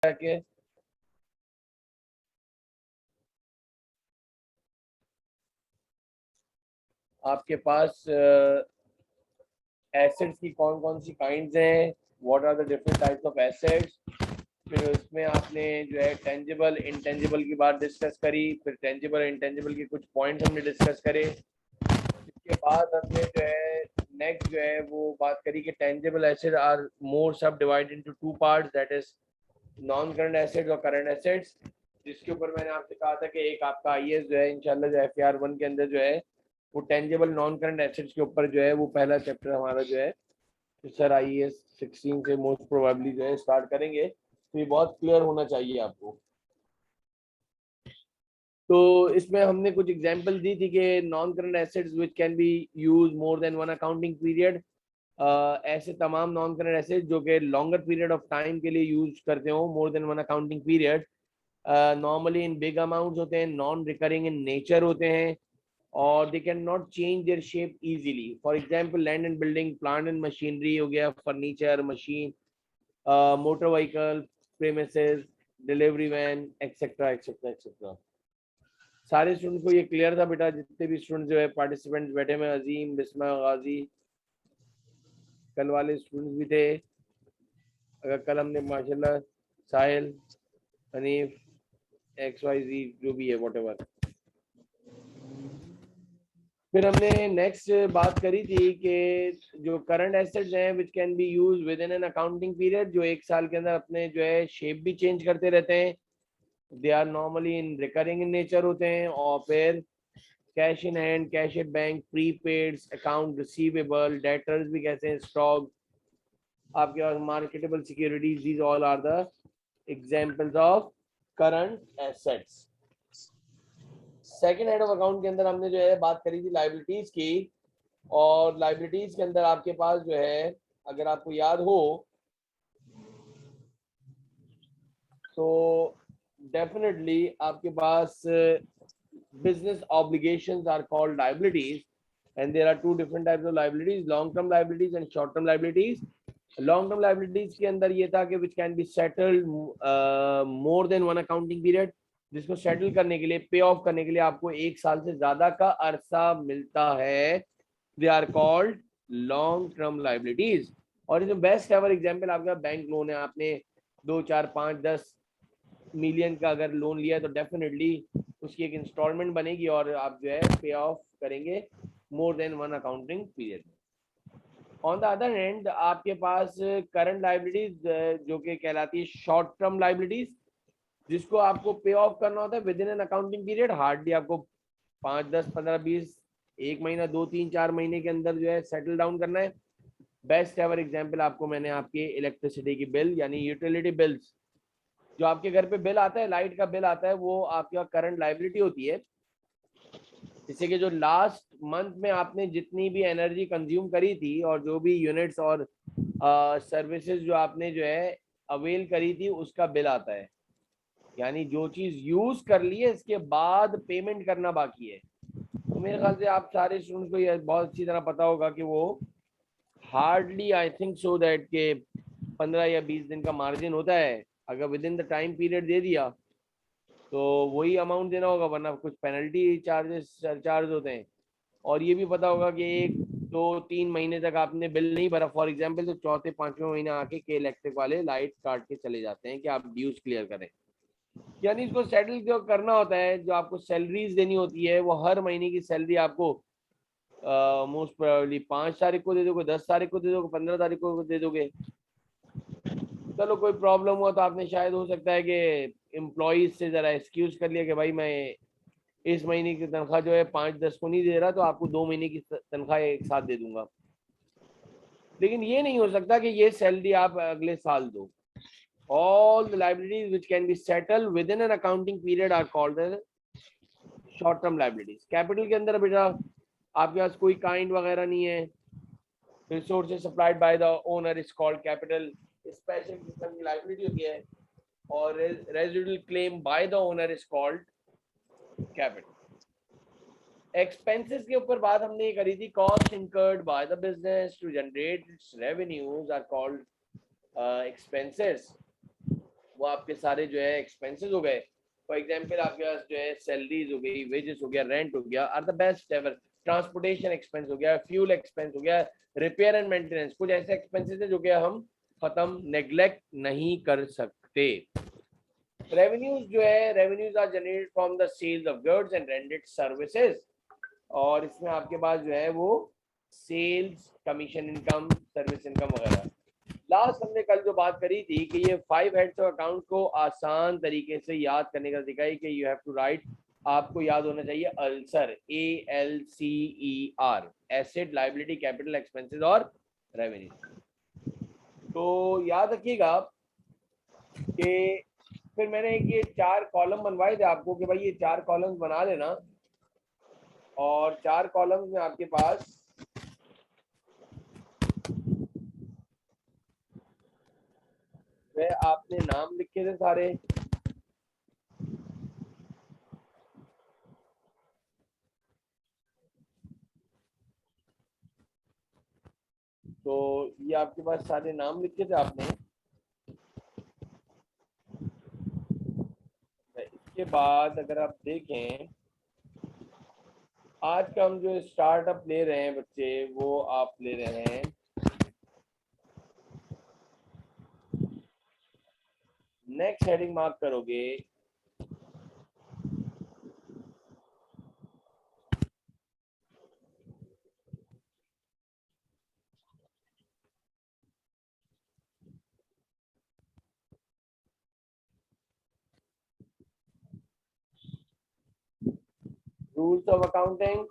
के आपके पास एसेट्स की कौन कौन सी काइंड्स हैं, what are the different types of assets. फिर उसमें आपने जो है टेंजिबल इंटेंजिबल की बात डिस्कस करी, फिर टेंजिबल इंटेंजिबल के कुछ पॉइंट्स हमने डिस्कस करे। इसके बाद हमने जो है नेक्स्ट जो है वो बात करी कि टेंजिबल एसेट आर मोर सब divided into two parts, that is non current assets और करंट एसेट्स। जिसके ऊपर मैंने आपसे कहा था कि एक आपका आईएएस जो है इंशाल्लाह जो FAR 1 के अंदर जो है वो टेंजिबल नॉन करंट एसेट्स के ऊपर जो है वो पहला चैप्टर हमारा जो है सर IAS 16 से मोस्ट प्रोबेबली जो है स्टार्ट करेंगे। तो ये बहुत क्लियर होना चाहिए आपको। तो इसमें हमने कुछ एग्जांपल दी थी कि non current assets which can B use more than one accounting period. ऐसे तमाम नॉन करंट एसेट्स जो कि लॉन्गर पीरियड ऑफ टाइम के लिए यूज करते हो, more than one accounting period, normally in big amounts होते हैं, नॉन रिकरिंग इन नेचर होते हैं, और they can not change their shape easily. For example land and building, plant and machinery हो गया, furniture, machine, motor vehicle, premises, delivery van, etcetera etcetera etcetera. सारे student को ये क्लियर था बेटा? जितने भी स्टूडेंट जो है पार्टिसिपेंट बैठे में, अजीम, बिस्मा, गाजी, कल वाले स्टूडेंट्स भी थे। अगर कल हमने माशाल्लाह साहिल, हनीफ, XYZ जो भी है व्हाटएवर। फिर हमने नेक्स्ट बात करी थी कि जो करंट एसेट्स हैं which can be use with in an accounting period, जो एक साल के अंदर अपने जो है शेप भी चेंज करते रहते हैं, they are normally in recurring in nature होते हैं, और फिर cash in hand, cash at bank, prepaid, account receivable, debtors भी कहते हैं, स्टॉक, आपके पास marketable securities, these all are the examples of current assets. Second head of account के अंदर हमने जो है बात करी थी लाइबिलिटीज की, और लाइबिलिटीज के अंदर आपके पास जो है अगर आपको याद हो तो डेफिनेटली आपके पास business obligations are called liabilities, and there are two different types of liabilities, long term liabilities and short term liabilities. Long term liabilities के अंदर ये था कि which can be settled more than one accounting period, जिसको settle करने के लिए, पे ऑफ करने के लिए आपको एक साल से ज्यादा का अरसा मिलता है, they are called long term liabilities. और इसमें बेस्ट एवर एग्जांपल आपका बैंक लोन है, आपने 2, 4, 5, 10 मिलियन का अगर लोन लिया तो डेफिनेटली उसकी एक इंस्टॉलमेंट बनेगी और आप जो है पे ऑफ करेंगे मोर than one accounting period. On the other hand आपके पास करंट लाइबिलिटीज जो कि कहलाती है शॉर्ट टर्म लाइबिलिटीज, जिसको आपको पे ऑफ करना होता है with in an accounting period. Hardly आपको 5, 10, 15, 20, एक महीना, 2, 3, 4 महीने के अंदर जो है सेटल डाउन करना है। बेस्ट एवर एग्जाम्पल आपको मैंने आपके इलेक्ट्रिसिटी की बिल यानी यूटिलिटी बिल्स, जो आपके घर पे बिल आता है, लाइट का बिल आता है, वो आपका करंट लाइबिलिटी होती है। जैसे कि जो लास्ट मंथ में आपने जितनी भी एनर्जी कंज्यूम करी थी और जो भी यूनिट्स और सर्विसेज जो आपने जो है अवेल करी थी उसका बिल आता है, यानी जो चीज यूज कर ली है इसके बाद पेमेंट करना बाकी है। तो मेरे ख्याल से आप सारे स्टूडेंट्स को ये बहुत अच्छी तरह पता होगा कि वो hardly I think so that के 15 या 20 दिन का मार्जिन होता है। अगर within the time period दे दिया तो वही अमाउंट देना होगा, वरना कुछ पेनल्टी चार्जेस सरचार्ज होते हैं। और ये भी पता होगा कि 1, 2, 3 महीने तक आपने बिल नहीं भरा फॉर एग्जांपल, तो चौथे 5वें महीने आके के इलेक्ट्रिक वाले लाइट काट के चले जाते हैं कि आप ड्यूज क्लियर करें। यानी इसको सेटल जो करना होता है, जो आपको सैलरीज देनी होती है, वो हर महीने की सैलरी आपको मोस्ट प्रोबेबली 5 तारीख को दे दोगे, 10 तारीख को दे दोगे, 15 तारीख को दे दोगे। चलो कोई प्रॉब्लम हुआ तो आपने शायद हो सकता है कि एम्प्लॉइज से जरा एक्सक्यूज कर लिया कि भाई मैं इस महीने की तनख्वाह जो है 5-10 को नहीं दे रहा, तो आपको 2 महीने की तनख्वाह एक साथ दे दूंगा। लेकिन ये नहीं हो सकता कि ये सैलरी आप अगले साल दो। All the liabilities which can be settled within an accounting period are called short term liabilities. Capital के अंदर बेटा आपके पास कोई काइंड वगैरह नहीं है, resources supplied by the owner is called capital, special किस्म की लाइबिलिटी होती है, और residual claim by the owner is called capital. Expenses के ऊपर बात हमने करी थी, cost incurred by the business to generate its revenues are called expenses, वो आपके सारे जो है एक्सपेंसेस हो गए। फॉर एग्जाम्पल आपके पास जो है सैलरीज हो गई, वेजेस हो गया, रेंट हो गया, or the best ever, transportation expense हो गया, फ्यूल एक्सपेंस हो गया, रिपेयर एंड मेंटेनेंस, कुछ ऐसे एक्सपेंसेस है जो कि हम खत्म नेग्लेक्ट नहीं कर सकते। रेवेन्यूज जो है, revenues are generated from the sales of goods and rendered services, और इसमें आपके पास जो है वो sales, commission income, service income वगैरह। लास्ट हमने कल जो बात करी थी कि ये 5 हेड्स ऑफ अकाउंट को आसान तरीके से याद करने का तरीका है कि यू हैव टू राइट, आपको याद होना चाहिए ulcer, ALCER, asset, liability, capital, expenses और रेवेन्यू। तो याद रखिएगा कि फिर मैंने ये 4 कॉलम बनवाए थे आपको कि भाई ये 4 कॉलम्स बना लेना, और 4 कॉलम्स में आपके पास वह आपने नाम लिखे थे सारे, तो ये आपके पास सारे नाम लिखे थे आपने। इसके बाद अगर आप देखें, आज का हम जो स्टार्टअप ले रहे हैं बच्चे, वो आप ले रहे हैं नेक्स्ट हेडिंग मार्क करोगे, रूल्स ऑफ अकाउंटिंग,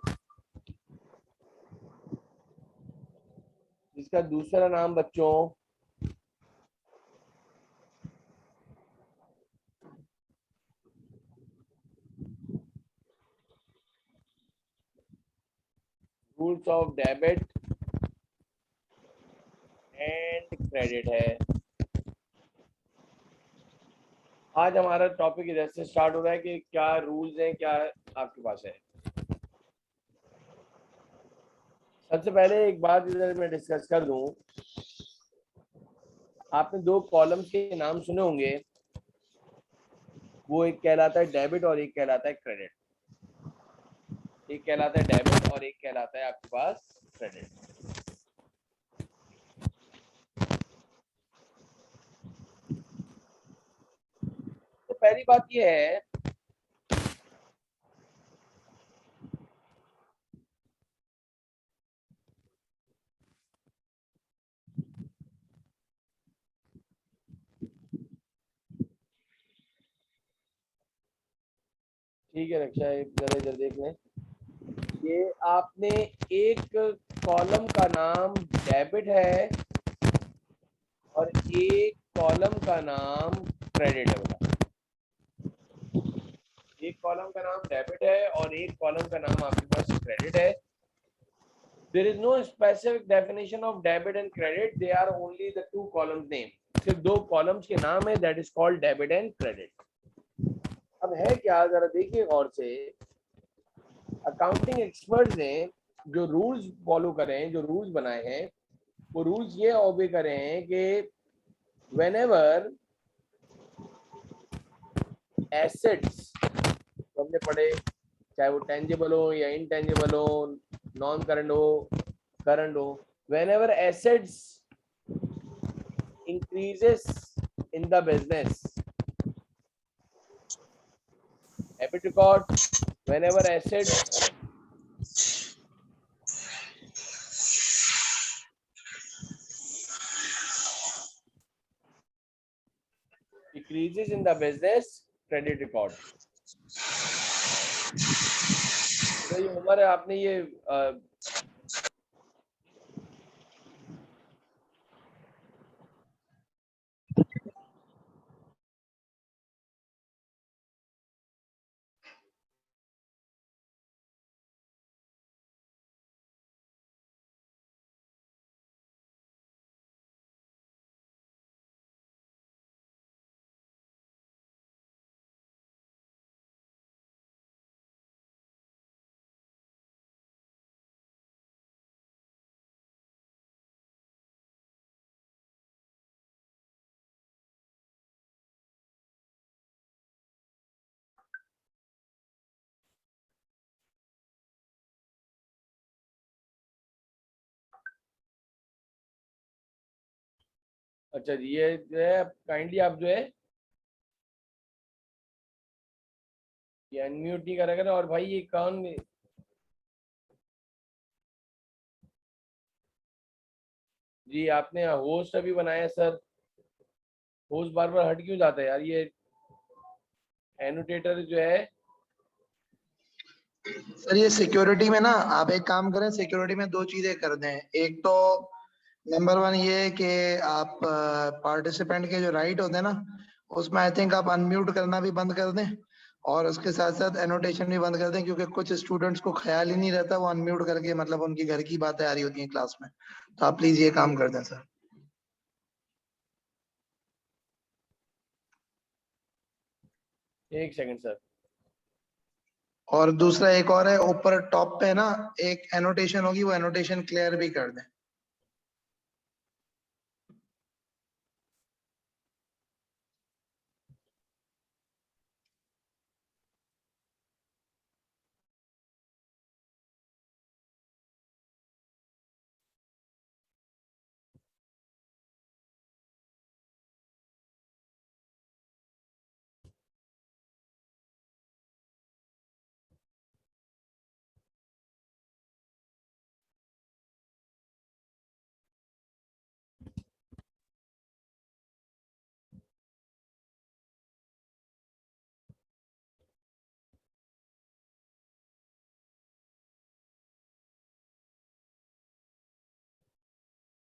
जिसका दूसरा नाम बच्चों rules of debit and credit है। आज हमारा टॉपिक इधर से स्टार्ट हो रहा है कि क्या रूल्स हैं, क्या आपके पास है। सबसे पहले एक बात इधर मैं डिस्कस कर दूं, आपने 2 कॉलम्स के नाम सुने होंगे, वो एक कहलाता है डेबिट और एक कहलाता है क्रेडिट। एक कहलाता है डेबिट और एक कहलाता है आपके पास क्रेडिट। तो पहली बात ये है, ठीक है रक्षा, एक जरा इधर देख लें, ये आपने एक कॉलम का नाम डेबिट है और एक कॉलम का नाम क्रेडिट है। बता, एक कॉलम का नाम डेबिट है और एक कॉलम का नाम आपके पास क्रेडिट है। There is no specific definition of debit and credit. They are only the 2 columns name. सिर्फ 2 कॉलम्स के नाम है, that is called debit and credit. अब है क्या, जरा देखिए गौर से, अकाउंटिंग एक्सपर्ट्स ने जो रूल्स फॉलो करे हैं, जो रूल्स बनाए हैं, वो रूल्स ये ऑबे करे हैं कि whenever assets हमने पढ़े, चाहे वो टेंजिबल हो या इनटेंजिबल हो, नॉन करंट हो, करंट हो, whenever assets increases in the business, debit record, whenever assets decreases in the business, credit record। तो ये हमारे आपने ये अच्छा जी, ये जो है काइंडली आप जो है ये अनम्यूट नहीं करेगा। और भाई ये कौन, जी आपने होस्ट अभी बनाया सर, होस्ट बार बार हट क्यों जाता है यार? ये एनोटेटर जो है। सर ये सिक्योरिटी में ना आप एक काम करें, सिक्योरिटी में दो चीजें कर दें। एक तो नंबर वन ये है कि आप पार्टिसिपेंट के जो राइट होते हैं ना, उसमें आई थिंक आप अनम्यूट करना भी बंद कर दें, और उसके साथ साथ एनोटेशन भी बंद कर दें, क्योंकि कुछ स्टूडेंट्स को ख्याल ही नहीं रहता, वो अनम्यूट करके मतलब उनकी घर की बातें आ रही होती हैं क्लास में। तो आप प्लीज ये काम कर दें सर। एक सेकंड सर। और दूसरा एक और है, ऊपर टॉप पे ना एक एनोटेशन होगी, वो एनोटेशन क्लियर भी कर दें।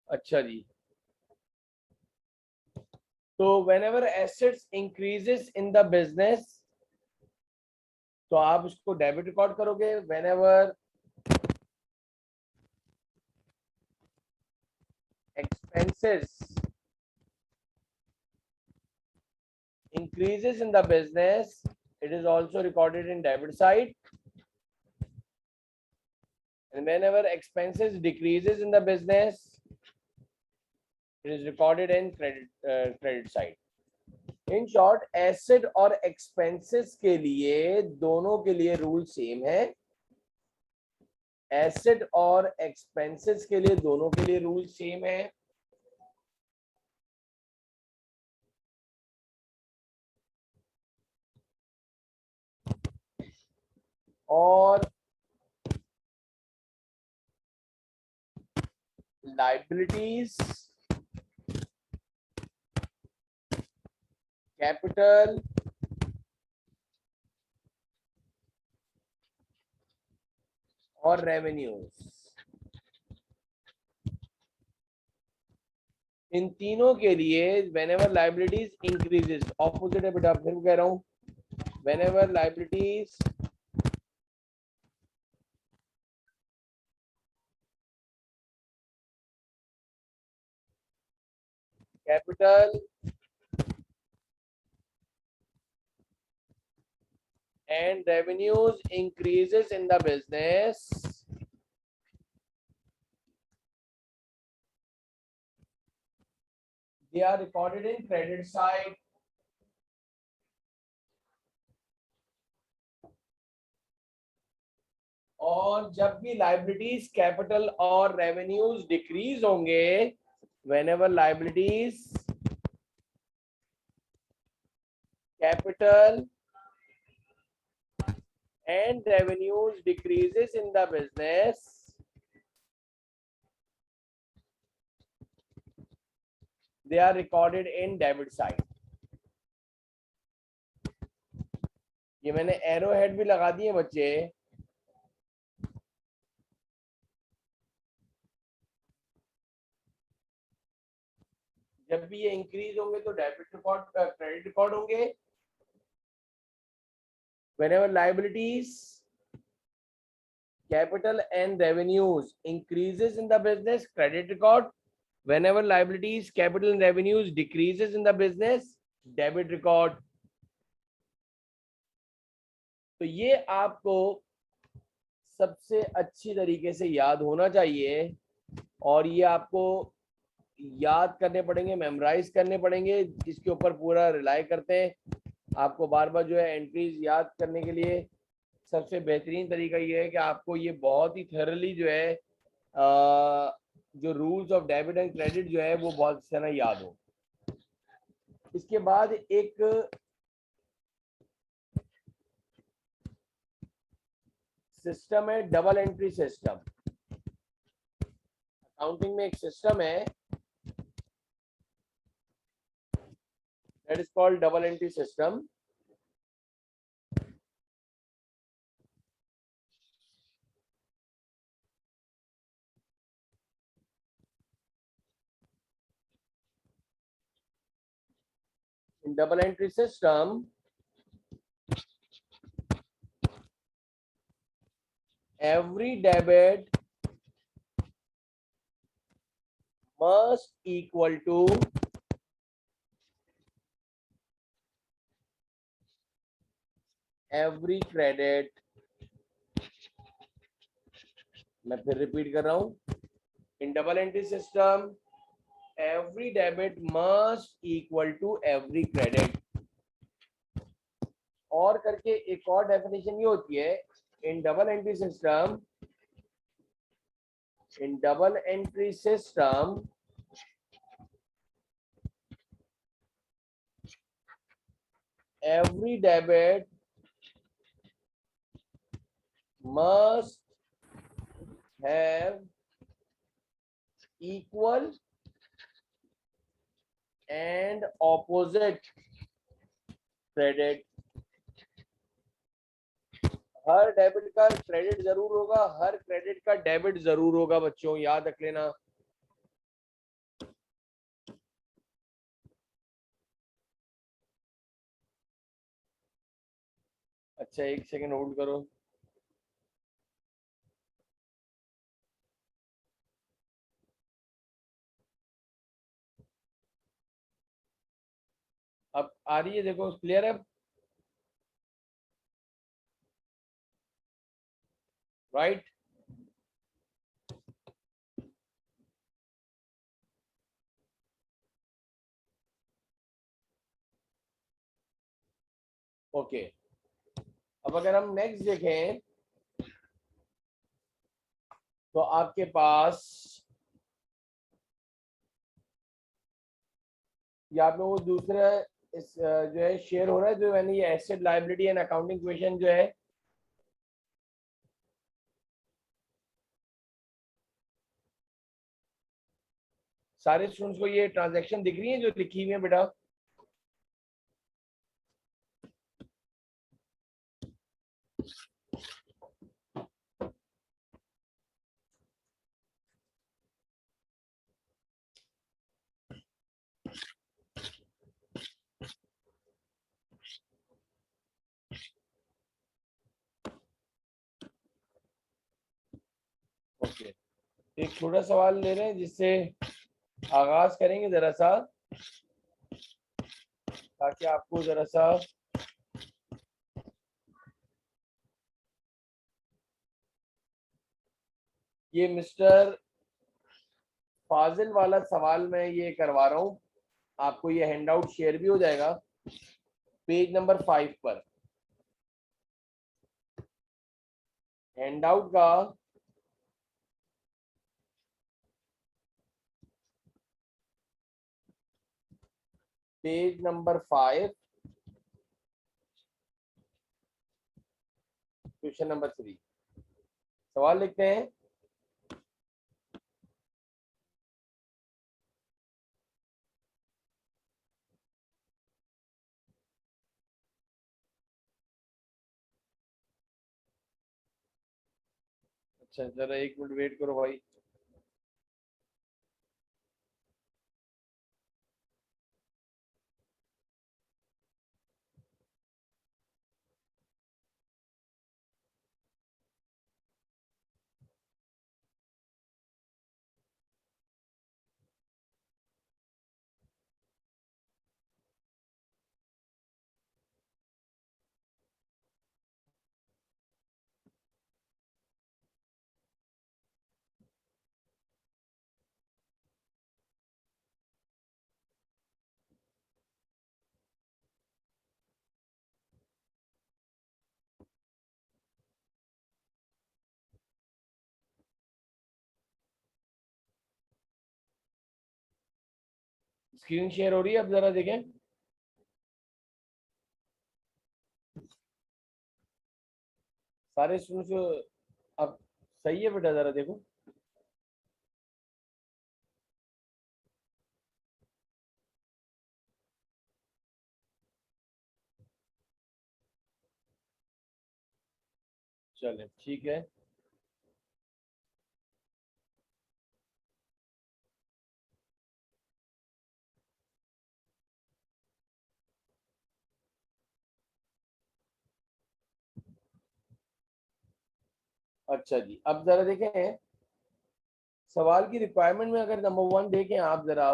अच्छा जी, तो whenever assets increases in the business, तो आप उसको डेबिट रिकॉर्ड करोगे। whenever expenses increases in the business, it is also recorded in debit side. And whenever expenses decreases in the business, it is recorded in credit side. In short asset और expenses के लिए, दोनों के लिए rule same है। Asset और expenses के लिए दोनों के लिए रूल सेम है। और लाइबिलिटीज, कैपिटल और रेवेन्यूज, इन तीनों के लिए whenever liabilities increases, ऑपोजिट है बेटा, फिर कह रहा हूं, whenever liabilities capital and revenues increases in the business, they are recorded in credit side. और जब भी लाइबिलिटीज, कैपिटल और रेवेन्यूज डिक्रीज होंगे, whenever liabilities, capital and revenues decreases in the business, they are recorded in debit side. ये मैंने arrow head भी लगा दिए बच्चे। जब भी ये इंक्रीज होंगे तो डेबिट रिकॉर्ड, क्रेडिट रिकॉर्ड होंगे। whenever liabilities, capital and revenues increases in the business, credit record. whenever liabilities, capital and revenues decreases in the business, debit record. तो ये आपको सबसे अच्छी तरीके से याद होना चाहिए, और ये आपको याद करने पड़ेंगे, मेमोराइज करने पड़ेंगे, इसके ऊपर पूरा रिलाई करते हैं। आपको बार बार जो है एंट्रीज याद करने के लिए सबसे बेहतरीन तरीका ये है कि आपको ये बहुत ही थरली जो है जो rules of debit and credit जो है वो बहुत अच्छी तरह याद हो। इसके बाद एक सिस्टम है डबल एंट्री सिस्टम। अकाउंटिंग में एक सिस्टम है that is called double entry system. In double entry system, every debit must equal to every credit। मैं फिर रिपीट कर रहा हूं। In double entry system every debit must equal to every credit। और करके एक और डेफिनेशन ये होती है in double entry system, in double entry system every debit must have equal and opposite credit। Her debit का क्रेडिट जरूर होगा, हर क्रेडिट का डेबिट जरूर होगा। बच्चों याद रख लेना। अच्छा एक सेकंड होल्ड करो। अब आ रही है, देखो क्लियर है, राइट? ओके, अब अगर हम नेक्स्ट देखें तो आपके पास ये आप लोगों को दूसरा इस जो है शेयर हो रहा है, जो यानी ये asset liability and accounting question जो है सारे स्टूडेंट्स को ये ट्रांजैक्शन दिख रही है जो लिखी हुई है बेटा? ओके, एक छोटा सवाल ले रहे हैं जिससे आगाज करेंगे जरा सा, ताकि आपको जरा सा ये मिस्टर फाजिल वाला सवाल मैं ये करवा रहा हूँ। आपको ये हैंडआउट शेयर भी हो जाएगा पेज नंबर 5 पर। हैंडआउट का पेज नंबर 5 क्वेश्चन नंबर 3 सवाल लिखते हैं। अच्छा जरा एक मिनट वेट करो भाई। स्क्रीन शेयर हो रही है, अब जरा देखें। सारे स्टूडेंट्स अब सही है बेटा, जरा देखो। चले ठीक है। अच्छा जी, अब जरा देखें सवाल की रिक्वायरमेंट में, अगर नंबर 1 देखें आप जरा,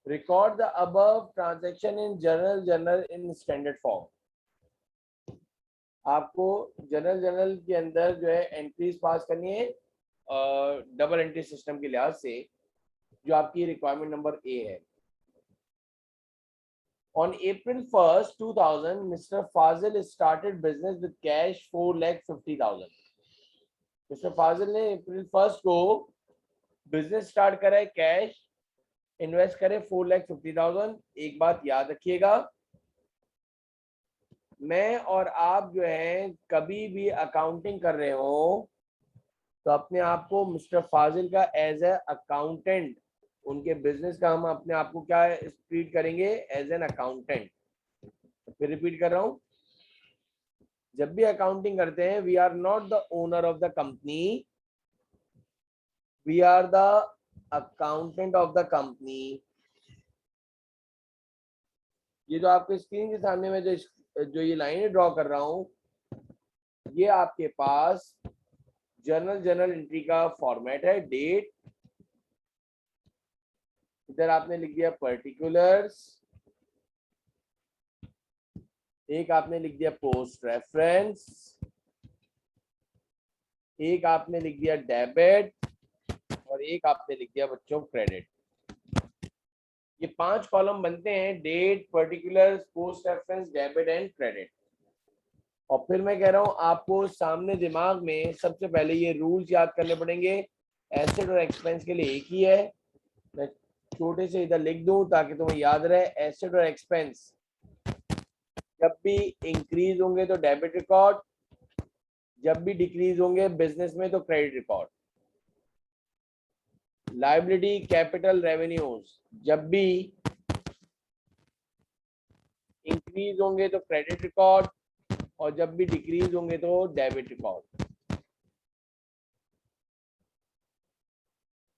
record the above transaction in journal in standard form. आपको जर्नल के अंदर जो है एंट्रीज पास करनी है डबल एंट्री सिस्टम के लिहाज से, जो आपकी रिक्वायरमेंट नंबर ए है। On April 1st, 2000, Mr. Fazil started business with cash 4,50,000. Mister Fazil ने अप्रैल 1 को बिजनेस स्टार्ट करा है, कैश इन्वेस्ट करे 4,50,000। एक बात याद रखिएगा, मैं और आप जो है कभी भी अकाउंटिंग कर रहे हो तो अपने आप को मिस्टर फाजिल का एज ए अकाउंटेंट, उनके बिजनेस का हम अपने आप को क्या ट्रीट करेंगे, एज एन अकाउंटेंट। फिर रिपीट कर रहा हूं, जब भी अकाउंटिंग करते हैं, we are not the owner of the company, we are the accountant of the company. ये जो आपके स्क्रीन के सामने में जो ये लाइनें ड्रॉ कर रहा हूं, ये आपके पास जर्नल एंट्री का फॉर्मेट है। डेट, इधर आपने लिख दिया पर्टिकुलर्स, एक आपने लिख दिया पोस्ट रेफरेंस, एक आपने लिख दिया डेबिट, और एक आपने लिख दिया बच्चों क्रेडिट। ये 5 कॉलम बनते हैं, date, particulars, post reference, debit and credit. और फिर मैं कह रहा हूं आपको सामने दिमाग में सबसे पहले ये रूल्स याद करने पड़ेंगे। एसेट और एक्सपेंस के लिए एक ही है, मैं छोटे से इधर लिख दूं ताकि तुम्हें याद रहे। एसेट और एक्सपेंस जब भी इंक्रीज होंगे तो डेबिट रिकॉर्ड, जब भी डिक्रीज होंगे बिजनेस में तो credit record. Liability, capital, revenues जब भी इंक्रीज होंगे तो क्रेडिट रिकॉर्ड, और जब भी डिक्रीज होंगे तो डेबिट रिकॉर्ड।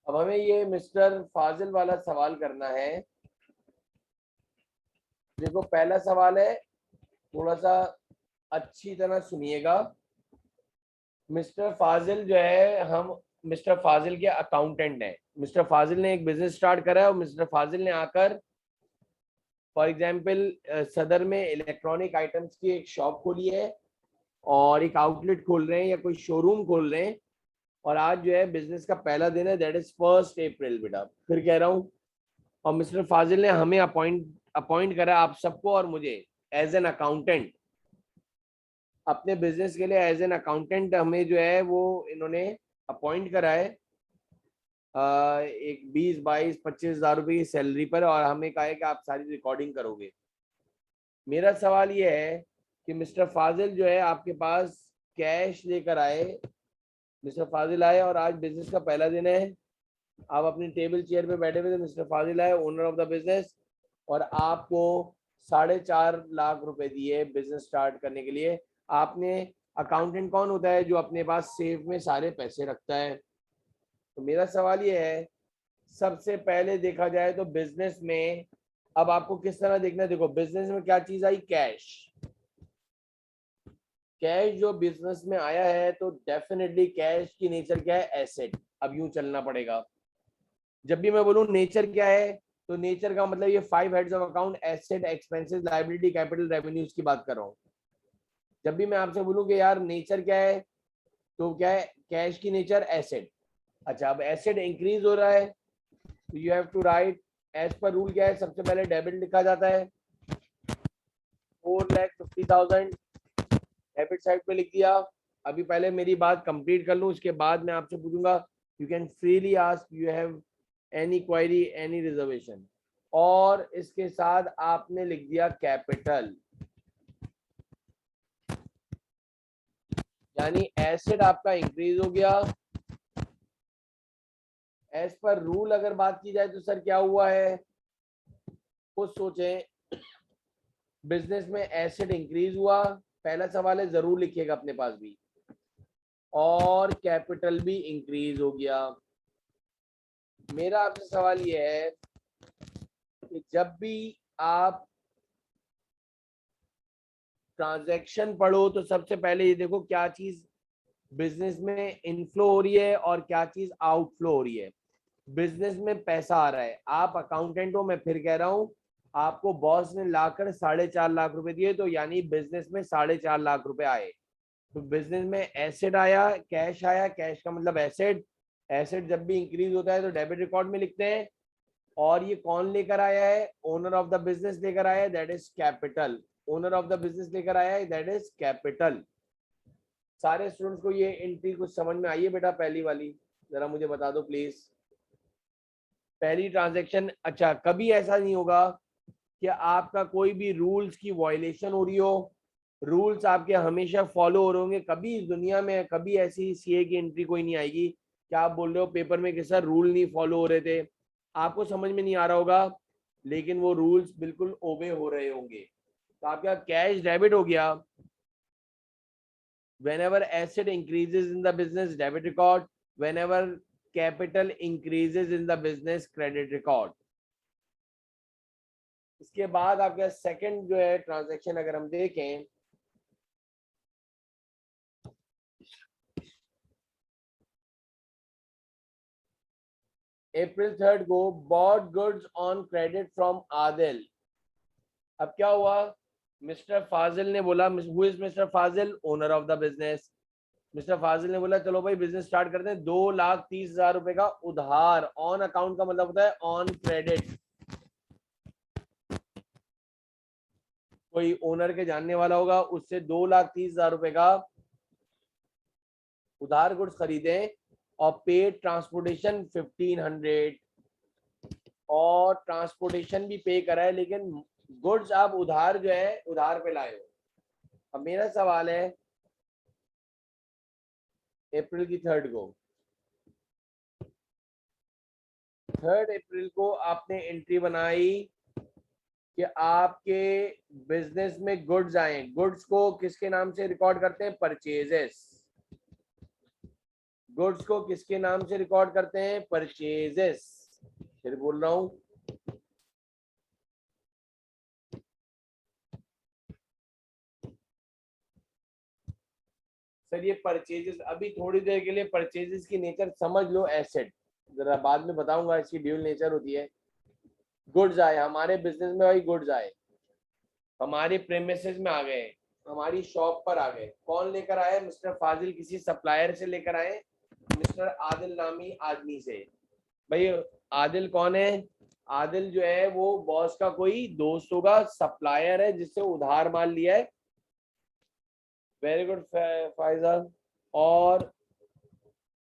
अब हमें ये मिस्टर फाजिल वाला सवाल करना है। देखो पहला सवाल है, थोड़ा सा अच्छी तरह सुनिएगा। मिस्टर फाजिल जो है, हम मिस्टर फाजिल के अकाउंटेंट हैं। मिस्टर फाजिल ने एक बिजनेस स्टार्ट करा है और मिस्टर फाजिल ने आकर फॉर एग्जांपल सदर में इलेक्ट्रॉनिक आइटम्स की एक शॉप खोली है और एक आउटलेट खोल रहे हैं या कोई शोरूम खोल रहे हैं, और आज जो है बिजनेस का पहला दिन है, दैट इज 1 अप्रैल। बेटा फिर कह रहा हूँ, और मिस्टर फाजिल ने हमें अपॉइंट करा आप सबको और मुझे एज एन अकाउंटेंट, अपने बिजनेस के लिए एज एन अकाउंटेंट हमें जो है वो इन्होंने अपॉइंट करा है एक 20-22-25 हज़ार रुपए की सैलरी पर, और हमें कहा है कि आप सारी रिकॉर्डिंग करोगे। मेरा सवाल ये है कि मिस्टर फाजिल जो है आपके पास कैश लेकर आए, मिस्टर फाजिल आए और आज बिजनेस का पहला दिन है, आप अपनी टेबल चेयर पे बैठे हुए थे, मिस्टर फाजिल आए ओनर ऑफ द बिजनेस, और आपको 4.5 लाख रुपए दिए बिजनेस स्टार्ट करने के लिए। आपने, अकाउंटेंट कौन होता है, जो अपने पास सेफ में सारे पैसे रखता है। तो मेरा सवाल ये है, सबसे पहले देखा जाए तो बिजनेस में, अब आपको किस तरह देखना है, देखो बिजनेस में क्या चीज आई, कैश। कैश जो बिजनेस में आया है तो डेफिनेटली कैश की नेचर क्या है, एसेट। अब यूं चलना पड़ेगा, जब भी मैं बोलूं नेचर क्या है, तो नेचर का मतलब ये 5 heads of account, asset, expenses, liability, capital, revenues की बात कर रहा हूं। जब भी मैं आपसे बोलूं कि यार नेचर क्या है, तो क्या है, कैश की नेचर एसेट। अच्छा, अब एसेट इंक्रीज हो रहा है तो you have to write, as per rule क्या है, सबसे पहले डेबिट लिखा जाता है 4,50,000, डेबिट साइड पे लिख दिया। अभी पहले मेरी बात कंप्लीट कर लूं, उसके बाद मैं आपसे पूछूंगा, you can freely ask, you have any query, any reservation. और इसके साथ आपने लिख दिया कैपिटल। यानी एसेट आपका इंक्रीज हो गया। एज पर रूल अगर बात की जाए तो सर क्या हुआ है, कुछ सोचें। बिजनेस में एसेट इंक्रीज हुआ, पहला सवाल है, जरूर लिखिएगा अपने पास भी, और कैपिटल भी इंक्रीज हो गया। मेरा आपसे सवाल यह है कि जब भी आप ट्रांजैक्शन पढ़ो तो सबसे पहले ये देखो क्या चीज बिजनेस में इनफ्लो हो रही है और क्या चीज आउटफ्लो हो रही है। बिजनेस में पैसा आ रहा है, आप अकाउंटेंट हो, मैं फिर कह रहा हूं, आपको बॉस ने लाकर 4.5 लाख रुपए दिए, तो यानी बिजनेस में 4.5 लाख रुपए आए। तो बिजनेस में एसेट आया, कैश आया, कैश का मतलब एसेट। एसेट जब भी इंक्रीज होता है तो डेबिट रिकॉर्ड में लिखते हैं, और ये कौन लेकर आया है, ओनर ऑफ द बिजनेस लेकर आया है, that is capital. Owner of the business लेकर आया है, दैट इज कैपिटल। सारे स्टूडेंट्स को ये एंट्री कुछ समझ में आई है बेटा? पहली वाली जरा मुझे बता दो प्लीज। पहली ट्रांजैक्शन, अच्छा कभी ऐसा नहीं होगा कि आपका कोई भी रूल्स की वायलेशन हो रही हो, रूल्स आपके हमेशा फॉलो हो रहे होंगे। कभी इस दुनिया में कभी ऐसी सीए की एंट्री कोई नहीं आएगी कि आप बोल रहे हो पेपर में कि सर रूल नहीं फॉलो हो रहे थे, आपको समझ में नहीं आ रहा होगा, लेकिन वो रूल्स बिल्कुल ओबे हो रहे होंगे। तो आपका कैश डेबिट हो गया। whenever asset increases in the business, debit record. Whenever capital increases in the business, credit record. इसके बाद आपका सेकंड जो है ट्रांजैक्शन अगर हम देखें, April 3rd को bought goods on credit from Adil. अब क्या हुआ, मिस्टर फाजिल ने बोला, who is mister Fazil, owner of the business. Mister Fazil ने बोला चलो भाई बिजनेस स्टार्ट करते हैं, 2,30,000 रुपए का उधार, ऑन अकाउंट का मतलब होता है ऑन क्रेडिट। कोई ओनर के जानने वाला होगा, उससे 2,30,000 रुपए का उधार गुड्स खरीदे, और पेड ट्रांसपोर्टेशन 1,500, और ट्रांसपोर्टेशन भी पे करा है, लेकिन गुड्स आप उधार जो है उधार पे लाए हो। अब मेरा सवाल है, अप्रैल की 3rd को, 3rd अप्रैल को आपने एंट्री बनाई कि आपके बिजनेस में गुड्स आए। गुड्स को किसके नाम से रिकॉर्ड करते हैं, परचेजेस। गुड्स को किसके नाम से रिकॉर्ड करते हैं, परचेजेस। फिर बोल रहा हूं, सर ये परचेजेस, अभी थोड़ी देर के लिए परचेजेस की नेचर समझ लो, एसेट, जरा बाद में बताऊंगा इसकी ड्यूल नेचर होती है। गुड्स आए हमारे बिजनेस में, भाई गुड्स आए हमारे प्रेमिसेस में आ गए, हमारी शॉप पर आ गए। कौन लेकर आए, मिस्टर फाजिल किसी सप्लायर से लेकर आए, मिस्टर आदिल नामी आदमी से। भाई आदिल कौन है, आदिल जो है वो बॉस का कोई दोस्त होगा, सप्लायर है जिससे उधार माल लिया है। Very good Faizal. और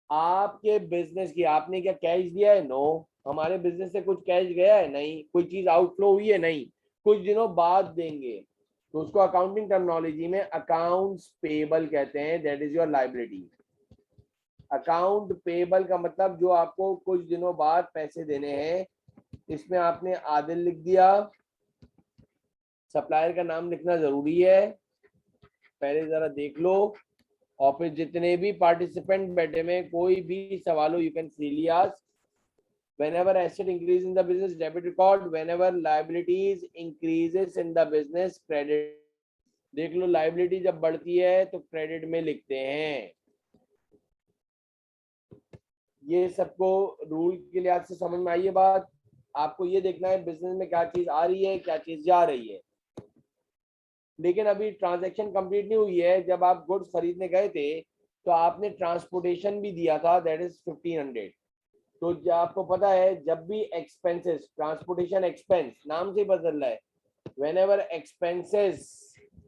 आपके बिजनेस की आपने क्या कैश दिया है, नो। हमारे बिजनेस से कुछ कैश गया है, नहीं। कोई चीज आउटफ्लो हुई है, नहीं। कुछ दिनों बाद देंगे, तो उसको अकाउंटिंग टर्मिनोलॉजी में अकाउंट्स पेबल कहते हैं, that is your liability. Account payable का मतलब जो आपको कुछ दिनों बाद पैसे देने हैं। इसमें आपने आदिल लिख दिया, सप्लायर का नाम लिखना जरूरी है, पहले जरा देख लो। और फिर जितने भी पार्टिसिपेंट बैठे में कोई भी सवाल हो, you can freely ask. whenever asset increase in the business, debit record. whenever liabilities increases in the business, credit। देख लो, लाइबिलिटी जब बढ़ती है तो क्रेडिट में लिखते हैं। ये सबको रूल के लिहाज से समझ में आई है बात। आपको ये देखना है बिजनेस में क्या चीज आ रही है, क्या चीज जा रही है। लेकिन अभी ट्रांजैक्शन कंप्लीट नहीं हुई है। जब आप गुड्स खरीदने गए थे तो आपने ट्रांसपोर्टेशन भी दिया था, दैट इज 1,500। तो आपको पता है जब भी एक्सपेंसेस, ट्रांसपोर्टेशन एक्सपेंस नाम से बदल रहा है, whenever expenses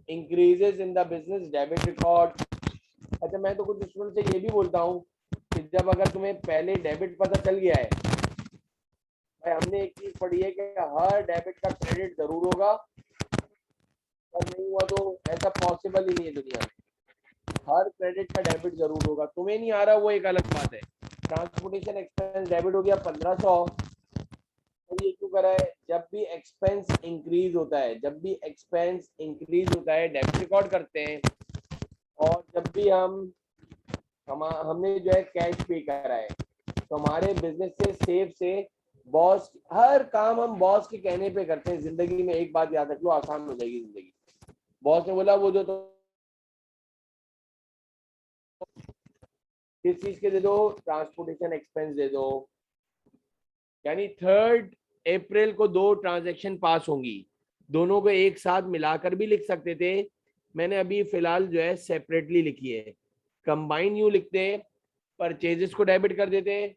increases in the business, debit record। अच्छा मैं तो कुछ स्टूडेंट से ये भी बोलता हूँ कि जब अगर तुम्हें पहले डेबिट पता चल गया है, भाई हमने एक चीज पढ़ी है कि हर डेबिट का क्रेडिट जरूर होगा, और नहीं हुआ तो ऐसा पॉसिबल ही नहीं है दुनिया में। हर क्रेडिट का डेबिट जरूर होगा, तुम्हें नहीं आ रहा वो एक अलग बात है। ट्रांसपोर्टेशन एक्सपेंस डेबिट हो गया 1500। तो ये क्यों करा है? जब भी एक्सपेंस इंक्रीज होता है, जब भी एक्सपेंस इंक्रीज होता है डेबिट रिकॉर्ड करते हैं। और जब भी हमने जो है कैश पे करा है, तो हमारे बिजनेस से सेफ से बॉस, हर काम हम बॉस के कहने पे करते हैं। जिंदगी में एक बात याद रख लो, आसान हो जाएगी जिंदगी। बॉस ने बोला वो जो तो किस चीज के दे दो, ट्रांसपोर्टेशन एक्सपेंस दे दो। यानी 3 अप्रैल को 2 ट्रांजैक्शन पास होंगी, दोनों को एक साथ मिलाकर भी लिख सकते थे। मैंने अभी फिलहाल जो है सेपरेटली लिखी है। कंबाइन यूं लिखते, परचेजेस को डेबिट कर देते,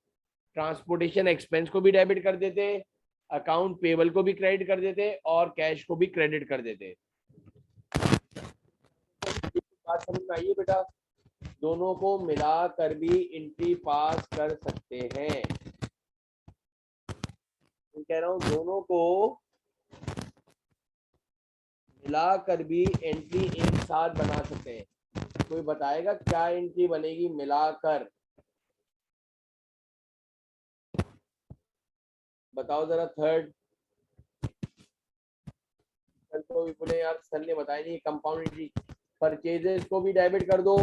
ट्रांसपोर्टेशन एक्सपेंस को भी डेबिट कर देते, अकाउंट पेबल को भी क्रेडिट कर देते, और कैश को भी क्रेडिट कर देते। बात समझ में आई है बेटा? दोनों को मिलाकर भी एंट्री पास कर सकते हैं। मैं कह रहा हूं दोनों को मिलाकर भी एंट्री एक साथ बना सकते हैं। कोई बताएगा क्या एंट्री बनेगी मिलाकर? बताओ जरा। थर्ड, कल को भी बोले यार सर ने बताया नहीं, कंपाउंड एंट्री। परचेजेस को भी डेबिट कर दो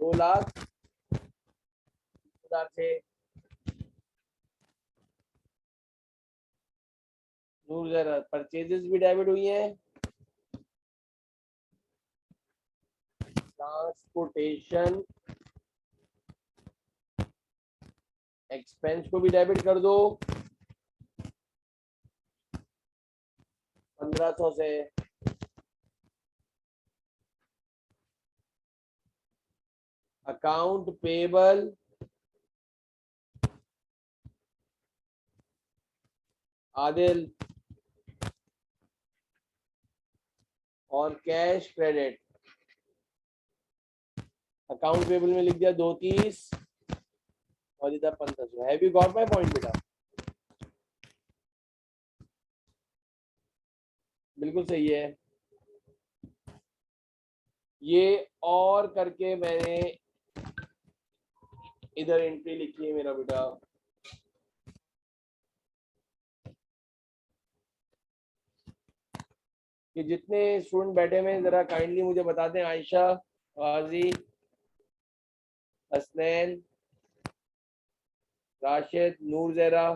2,00,000 से। जरा परचेजेस भी डेबिट हुई है, ट्रांसपोर्टेशन एक्सपेंस को भी डेबिट कर दो 1500 से। अकाउंट पेबल आदिल और कैश क्रेडिट। अकाउंट पेबल में लिख दिया 230 और इधर 1500। Have you got my point बेटा? बिल्कुल सही है। ये और करके मैंने इधर एंट्री लिखी है मेरा बेटा। कि जितने स्टूडेंट बैठे हुए हैं जरा काइंडली मुझे बता दें। आयशा, गाजी, हसनैन, राशिद, नूर जहरा।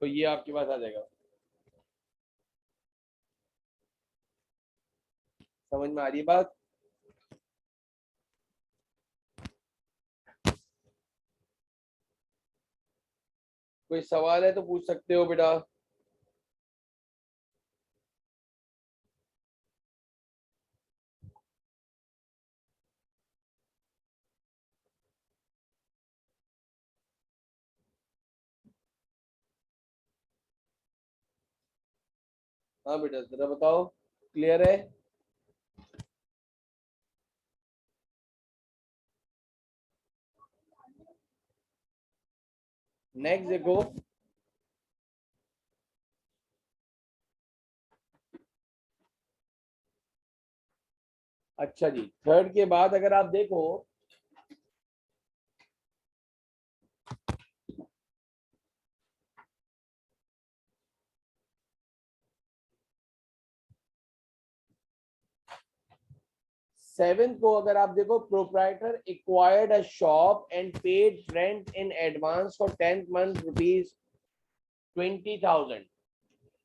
तो ये आपके पास आ जाएगा। समझ में आ रही है बात? कोई सवाल है तो पूछ सकते हो बेटा। हाँ बेटा जरा बताओ, क्लियर है? नेक्स्ट देखो। अच्छा जी, थर्ड के बाद अगर आप देखो, सेवेंथ को अगर आप देखो, proprietor acquired a shop and paid rent in advance for 10th month ₹20,000।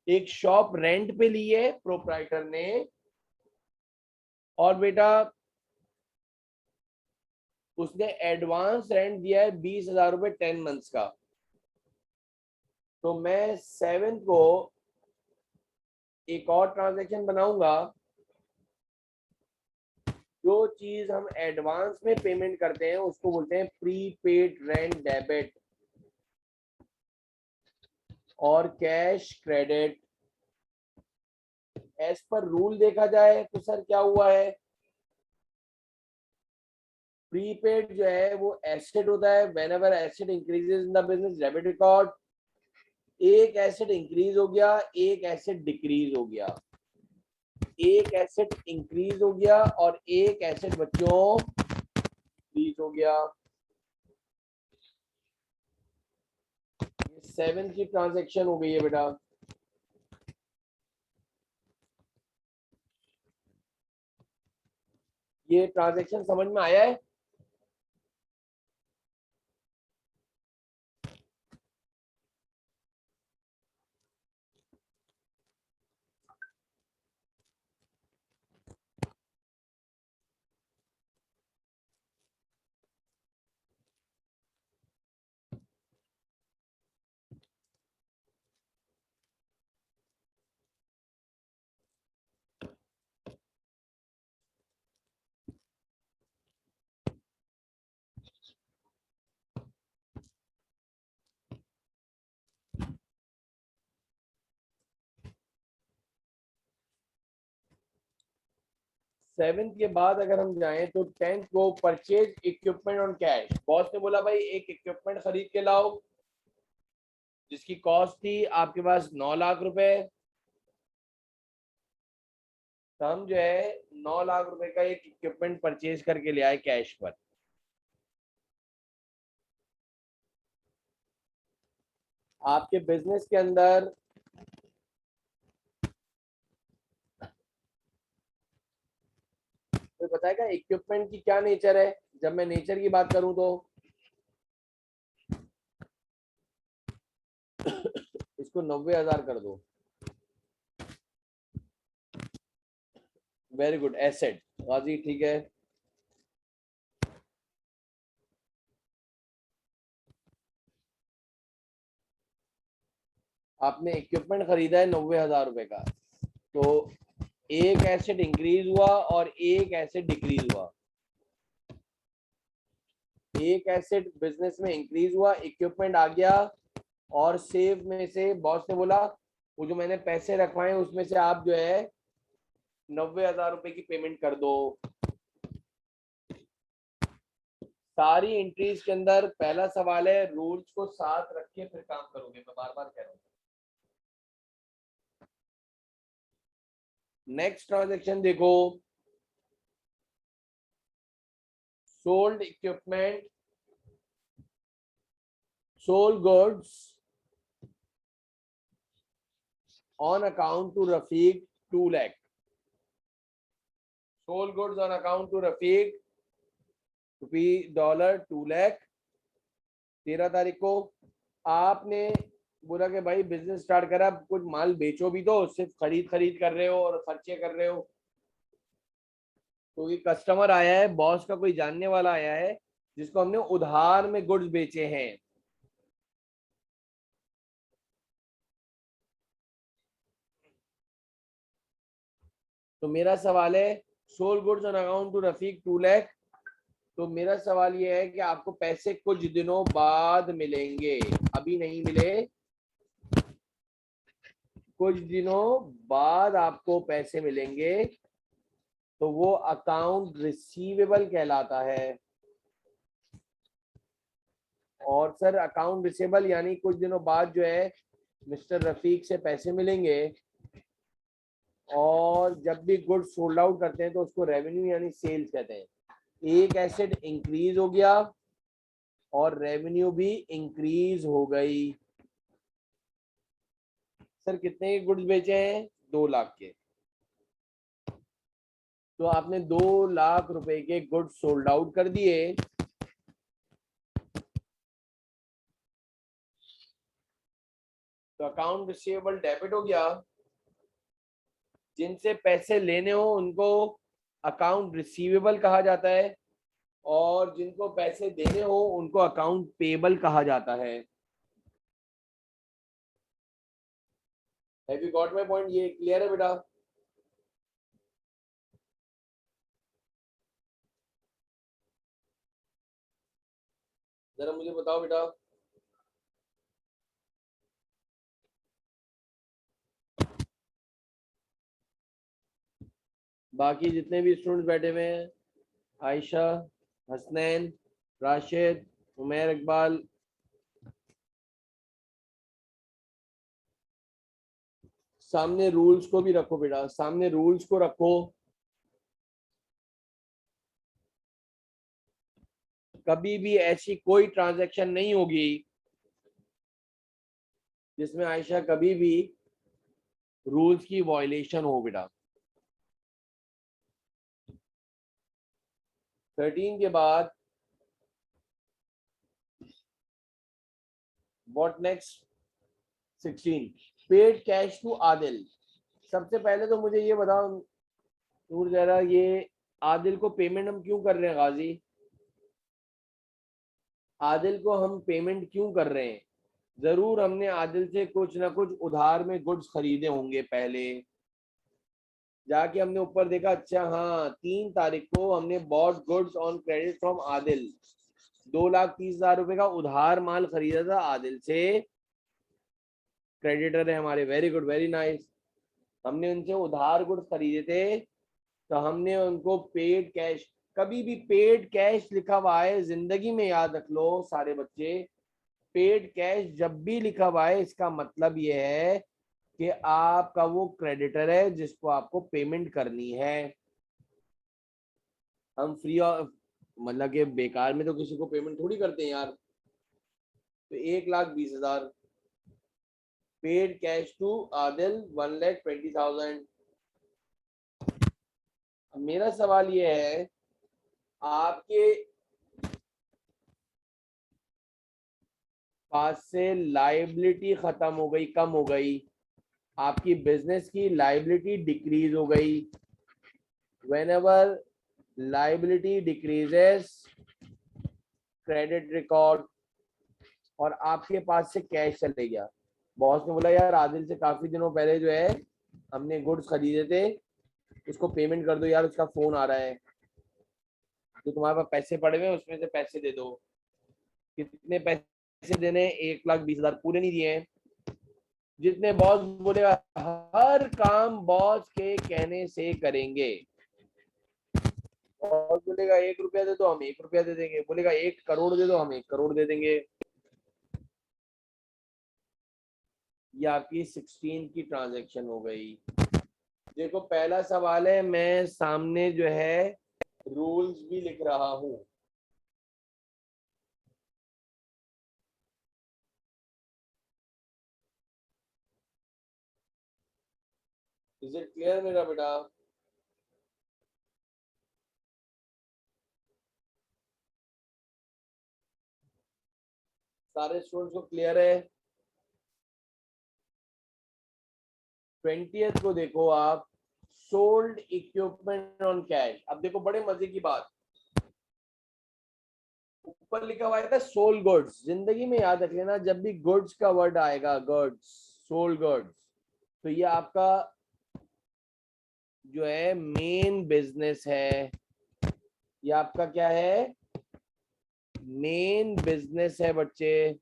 एक शॉप रेंट पे ली है प्रोप्राइटर ने, और बेटा उसने एडवांस रेंट दिया है 20,000 रुपए 10 मंथ्स का। तो मैं सेवेंथ को एक और ट्रांजेक्शन बनाऊंगा। जो चीज हम एडवांस में पेमेंट करते हैं उसको बोलते हैं प्रीपेड रेंट डेबिट और cash credit. As per rule देखा जाए तो सर क्या हुआ है, प्रीपेड जो है वो एसेट होता है, when ever asset increases in the business debit record. एक एसेट इंक्रीज हो गया, एक एसेट डिक्रीज हो गया, एक एसेट इंक्रीज हो गया और एक एसेट बच्चों डिक्रीज हो गया। 7 की ट्रांजैक्शन हो गई है बेटा। ये ट्रांजैक्शन समझ में आया है? सेवेंथ के बाद अगर हम जाएं तो 10th को purchase equipment on cash. Boss ने बोला भाई एक इक्विपमेंट खरीद के लाओ जिसकी कॉस्ट थी आपके पास 9 लाख रुपए। तो हम जो है 9 लाख रुपए का एक इक्विपमेंट परचेज करके ले आए कैश पर। आपके बिजनेस के अंदर कोई बताएगा इक्विपमेंट की क्या नेचर है? जब मैं नेचर की बात करूं तो इसको 90,000 कर दो। वेरी गुड, एसेट गाजी, ठीक है। आपने इक्विपमेंट खरीदा है 90,000 रुपए का, तो एक एसेट इंक्रीज हुआ और एक एसेट डिक्रीज हुआ। एक एसेट बिजनेस में इंक्रीज हुआ, इक्विपमेंट आ गया, और सेव में से बॉस ने बोला वो जो मैंने पैसे रखवाए उसमें से आप जो है 90,000 रुपए की पेमेंट कर दो। सारी एंट्रीज के अंदर पहला सवाल है रूल्स को साथ रख के फिर काम करोगे, मैं बार बार कह रहा हूं। नेक्स्ट ट्रांजेक्शन देखो, sold equipment, sold goods on account to Rafiq 2 lakh. Sold goods on account to Rafiq $2 lakh. 13 तारीख को आपने बोला कि भाई बिजनेस स्टार्ट करा, कुछ माल बेचो भी, तो सिर्फ खरीद कर रहे हो और खर्चे कर रहे हो। तो ये कस्टमर आया है, बॉस का कोई जानने वाला आया है जिसको हमने उधार में गुड्स बेचे हैं। तो मेरा सवाल है sold goods on account to Rafiq 2 lakh. तो मेरा सवाल ये है कि आपको पैसे कुछ दिनों बाद मिलेंगे, अभी नहीं मिले, कुछ दिनों बाद आपको पैसे मिलेंगे। तो वो अकाउंट रिसीवेबल कहलाता है। और सर अकाउंट रिसीवेबल यानी कुछ दिनों बाद जो है मिस्टर रफीक से पैसे मिलेंगे, और जब भी गुड्स सोल्ड आउट करते हैं तो उसको रेवेन्यू यानी सेल्स कहते हैं। एक एसेट इंक्रीज हो गया और रेवेन्यू भी इंक्रीज हो गई। सर कितने के गुड्स बेचे हैं? 2 लाख के। तो आपने 2 लाख रुपए के गुड्स सोल्ड आउट कर दिए। तो अकाउंट रिसीवेबल डेबिट हो गया। जिनसे पैसे लेने हो उनको अकाउंट रिसीवेबल कहा जाता है, और जिनको पैसे देने हो उनको अकाउंट पेबल कहा जाता है। Have you got my point? ये क्लियर है बेटा? जरा मुझे बताओ बेटा। बाकी जितने भी स्टूडेंट्स बैठे हुए हैं, आयशा, हसनैन, राशिद, उमैर इकबाल, सामने रूल्स को भी रखो बेटा, सामने रूल्स को रखो। कभी भी ऐसी कोई ट्रांजैक्शन नहीं होगी जिसमें आयशा कभी भी रूल्स की वायलेशन हो बेटा। 13 के बाद what next? 16 paid cash to Adil. सबसे पहले तो मुझे ये बताओ नूर जरा, ये आदिल को पेमेंट हम क्यों कर रहे हैं गाजी? आदिल को हम पेमेंट क्यों कर रहे हैं? जरूर हमने आदिल से कुछ ना कुछ उधार में गुड्स खरीदे होंगे पहले, जाके हमने ऊपर देखा, अच्छा हाँ 3 तारीख को हमने bought goods on credit from Adil, 2,30,000 रुपए का उधार माल खरीदा था आदिल से। क्रेडिटर है हमारे, वेरी गुड वेरी नाइस। हमने उनसे उधार गुड्स खरीदे थे तो हमने उनको पेड कैश, कभी भी पेड कैश लिखा हुआ है जिंदगी में याद रख लो सारे बच्चे, पेड कैश जब भी लिखा हुआ है इसका मतलब ये है कि आपका वो क्रेडिटर है जिसको आपको पेमेंट करनी है। हम फ्री ऑफ मतलब कि बेकार में तो किसी को पेमेंट थोड़ी करते हैं यार। तो 1,20,000 पेड कैश टू आदिल 1,20,000। मेरा सवाल ये है, आपके पास से लाइबिलिटी खत्म हो गई, कम हो गई, आपकी बिजनेस की लाइबिलिटी डिक्रीज हो गई। Whenever liability decreases credit record, और आपके पास से कैश चले गया। बॉस ने बोला यार आदिल से काफी दिनों पहले जो है हमने गुड्स खरीदे थे, उसको पेमेंट कर दो यार, उसका फोन आ रहा है, तो तुम्हारे पास पैसे पड़े हुए हैं उसमें से पैसे दे दो। कितने पैसे देने? 1,20,000 पूरे नहीं दिए हैं। जितने बॉस बोलेगा हर काम बॉस के कहने से करेंगे। बॉस बोलेगा 1 रुपया दे दो, हम 1 रुपया दे देंगे। बोलेगा 1 करोड़ दे दो, हम 1 करोड़ दे देंगे। ये आपकी 16 की ट्रांजैक्शन हो गई। देखो पहला सवाल है, मैं सामने जो है रूल्स भी लिख रहा हूं। इज इट क्लियर मेरा बेटा? सारे स्टूडेंट्स को क्लियर है? 20th को देखो आप, सोल्ड इक्विपमेंट ऑन कैश। अब देखो बड़े मजे की बात, ऊपर लिखा हुआ था सोल्ड गुड्स। जिंदगी में याद रख लेना जब भी गुड्स का वर्ड आएगा, गुड्स, सोल्ड गुड्स, तो ये आपका जो है मेन बिजनेस है। ये आपका क्या है? मेन बिजनेस है बच्चे।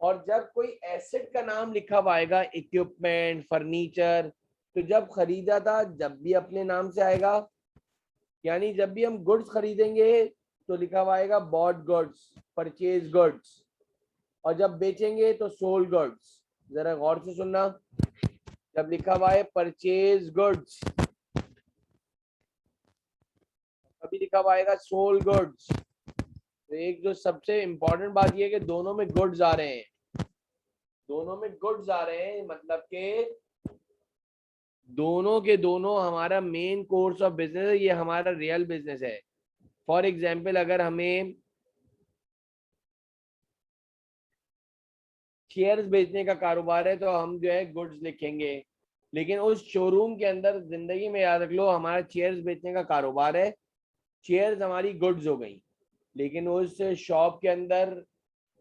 और जब कोई एसेट का नाम लिखा हुआ आएगा, इक्विपमेंट, फर्नीचर, तो जब खरीदा था जब भी अपने नाम से आएगा। यानी जब भी हम गुड्स खरीदेंगे तो लिखा हुआ आएगा बॉट गुड्स, परचेज गुड्स, और जब बेचेंगे तो सोल्ड गुड्स। जरा गौर से सुनना, जब लिखा हुआ है परचेज गुड्स, कभी लिखा हुआ आएगा सोल्ड गुड्स। तो एक जो सबसे इंपॉर्टेंट बात यह है कि दोनों में गुड्स आ रहे हैं, दोनों में गुड्स आ रहे हैं, मतलब के दोनों के दोनों हमारा मेन कोर्स ऑफ बिजनेस है, ये हमारा रियल बिजनेस है। फॉर एग्जाम्पल अगर हमें शेयर्स बेचने का कारोबार है तो हम जो है गुड्स लिखेंगे, लेकिन उस शोरूम के अंदर जिंदगी में याद रख लो हमारा चेयर्स बेचने का कारोबार है, चेयर्स हमारी गुड्स हो गई, लेकिन उस शॉप के अंदर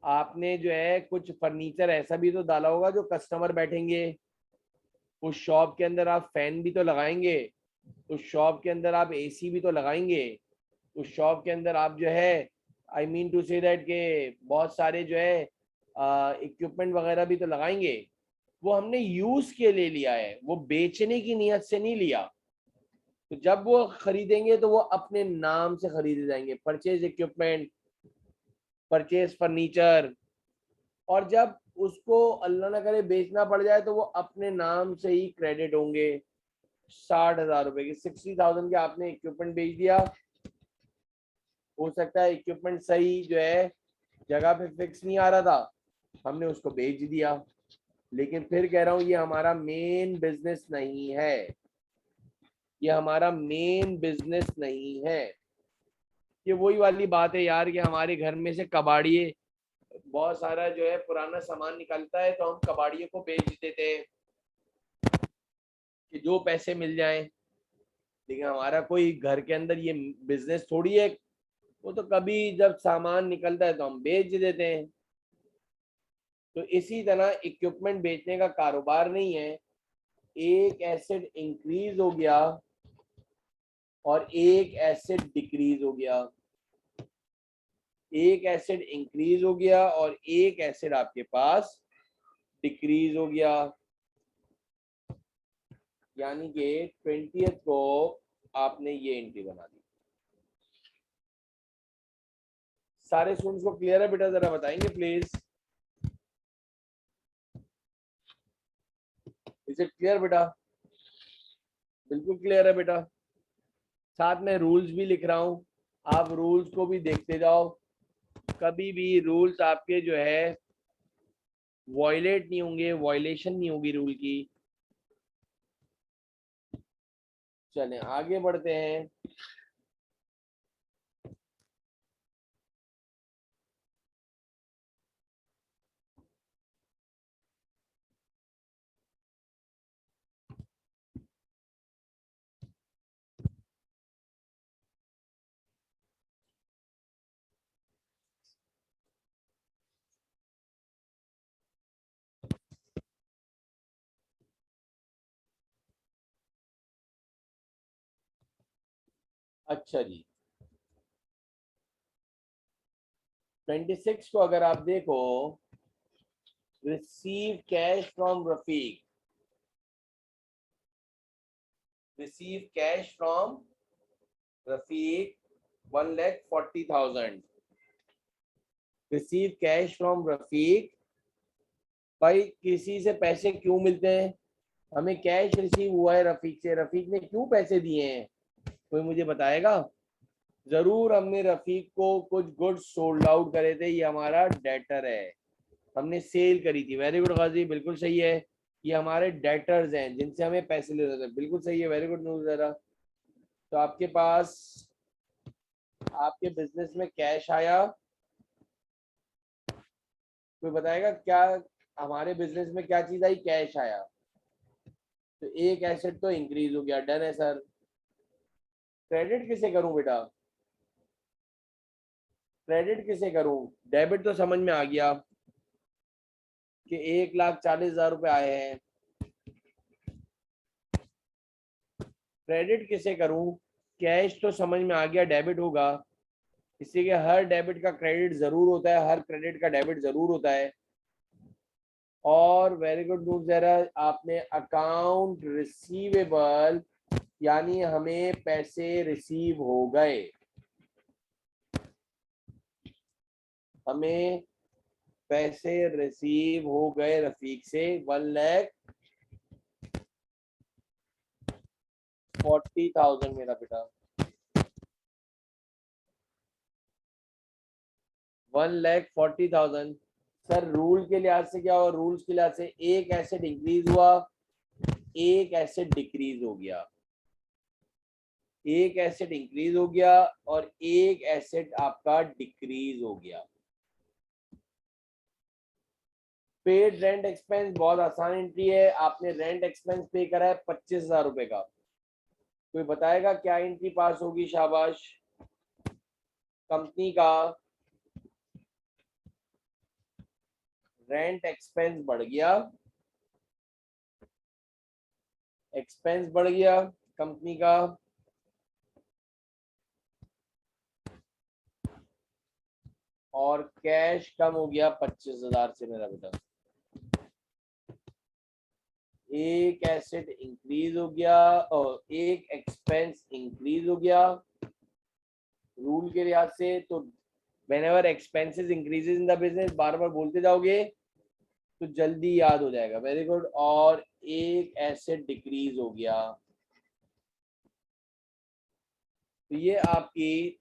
आपने जो है कुछ फर्नीचर ऐसा भी तो डाला होगा जो कस्टमर बैठेंगे। उस शॉप के अंदर आप फैन भी तो लगाएंगे, उस शॉप के अंदर आप एसी भी तो लगाएंगे, उस शॉप के अंदर आप जो है I mean to say that के बहुत सारे जो है इक्विपमेंट वगैरह भी तो लगाएंगे। वो हमने यूज के लिए लिया है, वो बेचने की नियत से नहीं लिया। तो जब वो खरीदेंगे तो वो अपने नाम से खरीदे जाएंगे, परचेज इक्विपमेंट, परचेज फर्नीचर। और जब उसको अल्लाह ना करे बेचना पड़ जाए तो वो अपने नाम से ही क्रेडिट होंगे। 60,000 रुपए की, 60,000 के आपने इक्विपमेंट बेच दिया। हो सकता है इक्विपमेंट सही जो है जगह पे फिक्स नहीं आ रहा था, हमने उसको बेच दिया, लेकिन फिर कह रहा हूँ ये हमारा मेन बिजनेस नहीं है, ये हमारा मेन बिजनेस नहीं है। ये वही वाली बात है यार कि हमारे घर में से कबाड़िए बहुत सारा जो है पुराना सामान निकलता है तो हम कबाड़ियों को बेच देते हैं कि जो पैसे मिल जाएं, लेकिन हमारा कोई घर के अंदर ये बिजनेस थोड़ी है। वो तो कभी जब सामान निकलता है तो हम बेच देते हैं। तो इसी तरह इक्विपमेंट बेचने का कारोबार नहीं है। एक एसेट इंक्रीज हो गया और एक एसेट डिक्रीज हो गया, एक एसेट इंक्रीज हो गया और एक एसेट आपके पास डिक्रीज हो गया। यानी कि 20th को आपने ये एंट्री बना दी। सारे स्टूडेंट्स को क्लियर है बेटा? जरा बताएंगे प्लीज। इज इट क्लियर बेटा? बिल्कुल क्लियर है बेटा। साथ में रूल्स भी लिख रहा हूं, आप रूल्स को भी देखते जाओ। कभी भी रूल्स आपके जो है वॉयलेट नहीं होंगे, वॉयलेशन नहीं होगी रूल की। चलें आगे बढ़ते हैं। अच्छा जी, 26 को अगर आप देखो, receive cash from Rafiq, receive cash from Rafiq 1,40,000। Receive cash from Rafiq. भाई किसी से पैसे क्यों मिलते हैं? हमें कैश रिसीव हुआ है रफीक से, रफीक ने क्यों पैसे दिए हैं? कोई मुझे बताएगा? जरूर हमने रफीक को कुछ गुड्स सोल्ड आउट करे थे, ये हमारा डेटर है, हमने सेल करी थी। वेरी गुड गाजी, बिल्कुल सही है। ये हमारे डेटर्स हैं जिनसे हमें पैसे लेते थे, बिल्कुल सही है, वेरी गुड न्यूज़ जरा। तो आपके पास आपके बिजनेस में कैश आया, कोई बताएगा क्या हमारे बिजनेस में क्या चीज आई? कैश आया। तो एक एसेट तो इंक्रीज हो गया, डन है सर। क्रेडिट किसे करूं बेटा? क्रेडिट किसे करूं? डेबिट तो समझ में आ गया कि 1,40,000 रुपए आए हैं। क्रेडिट किसे करूं? कैश तो समझ में आ गया, डेबिट होगा, इसी के हर डेबिट का क्रेडिट जरूर होता है, हर क्रेडिट का डेबिट जरूर होता है। और वेरी गुड न्यूज़ जरा, आपने अकाउंट रिसीवेबल, यानी हमें पैसे रिसीव हो गए, हमें पैसे रिसीव हो गए रफीक से 1,40,000 मेरा बेटा, 1,40,000। सर रूल के लिहाज से क्या हुआ? रूल्स के लिहाज से एक एसेट इंक्रीज हुआ, एक एसेट डिक्रीज हो गया, एक एसेट इंक्रीज हो गया और एक एसेट आपका डिक्रीज हो गया। पेड रेंट एक्सपेंस बहुत आसान एंट्री है, आपने रेंट एक्सपेंस पे करा है 25,000 रुपए का। कोई बताएगा क्या एंट्री पास होगी? शाबाश। कंपनी का रेंट एक्सपेंस बढ़ गया, एक्सपेंस बढ़ गया कंपनी का, और कैश कम हो गया 25,000 से मेरा बेटा। एक एसेट इंक्रीज हो गया और एक एक्सपेंस इंक्रीज हो गया रूल के लिहाज से। तो whenever expenses increases in the business, बार बार बोलते जाओगे तो जल्दी याद हो जाएगा। Very good. और एक एसेट डिक्रीज हो गया, तो ये आपकी,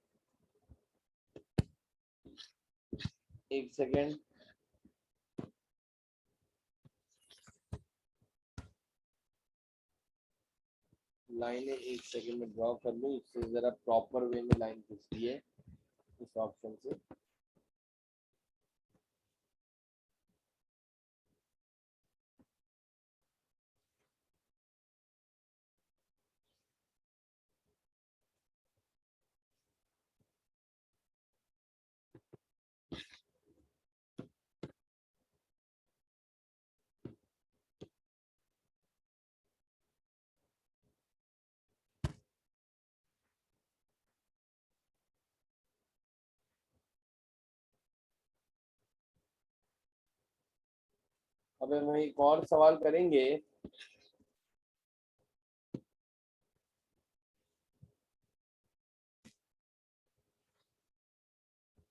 एक सेकेंड, लाइनें एक सेकेंड में ड्रॉ कर लूँ, इससे जरा प्रॉपर वे में लाइन खींचती है इस ऑप्शन से। अब हम एक और सवाल करेंगे।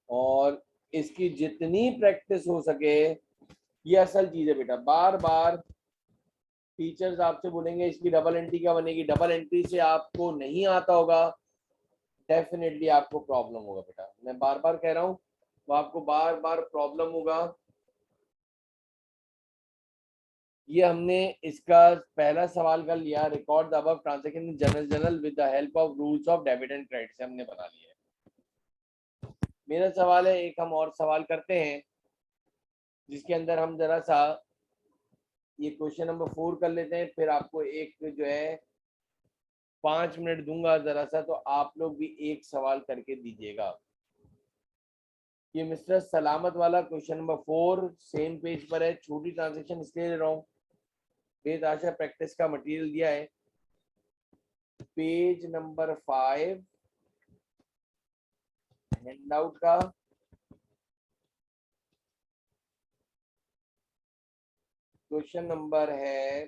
और इसकी जितनी प्रैक्टिस हो सके, ये असल चीज है बेटा। बार बार टीचर्स आपसे बोलेंगे इसकी डबल एंट्री क्या बनेगी, डबल एंट्री से आपको नहीं आता होगा, डेफिनेटली आपको प्रॉब्लम होगा बेटा। मैं बार बार कह रहा हूँ, तो आपको बार बार प्रॉब्लम होगा। ये हमने इसका पहला सवाल कर लिया, record the above transaction general with the help of rules of debit and credit से हमने बना लिया है। मेरा सवाल है, एक हम और सवाल करते हैं जिसके अंदर हम जरा सा ये क्वेश्चन नंबर 4 कर लेते हैं, फिर आपको एक जो है 5 मिनट दूंगा जरा सा, तो आप लोग भी एक सवाल करके दीजिएगा। ये मिस्टर सलामत वाला क्वेश्चन नंबर 4 सेम पेज पर है। छोटी ट्रांजेक्शन इसलिए ले रहा हूँ, बेतहाशा प्रैक्टिस का मटेरियल दिया है। पेज नंबर 5 हैंडआउट का, क्वेश्चन नंबर है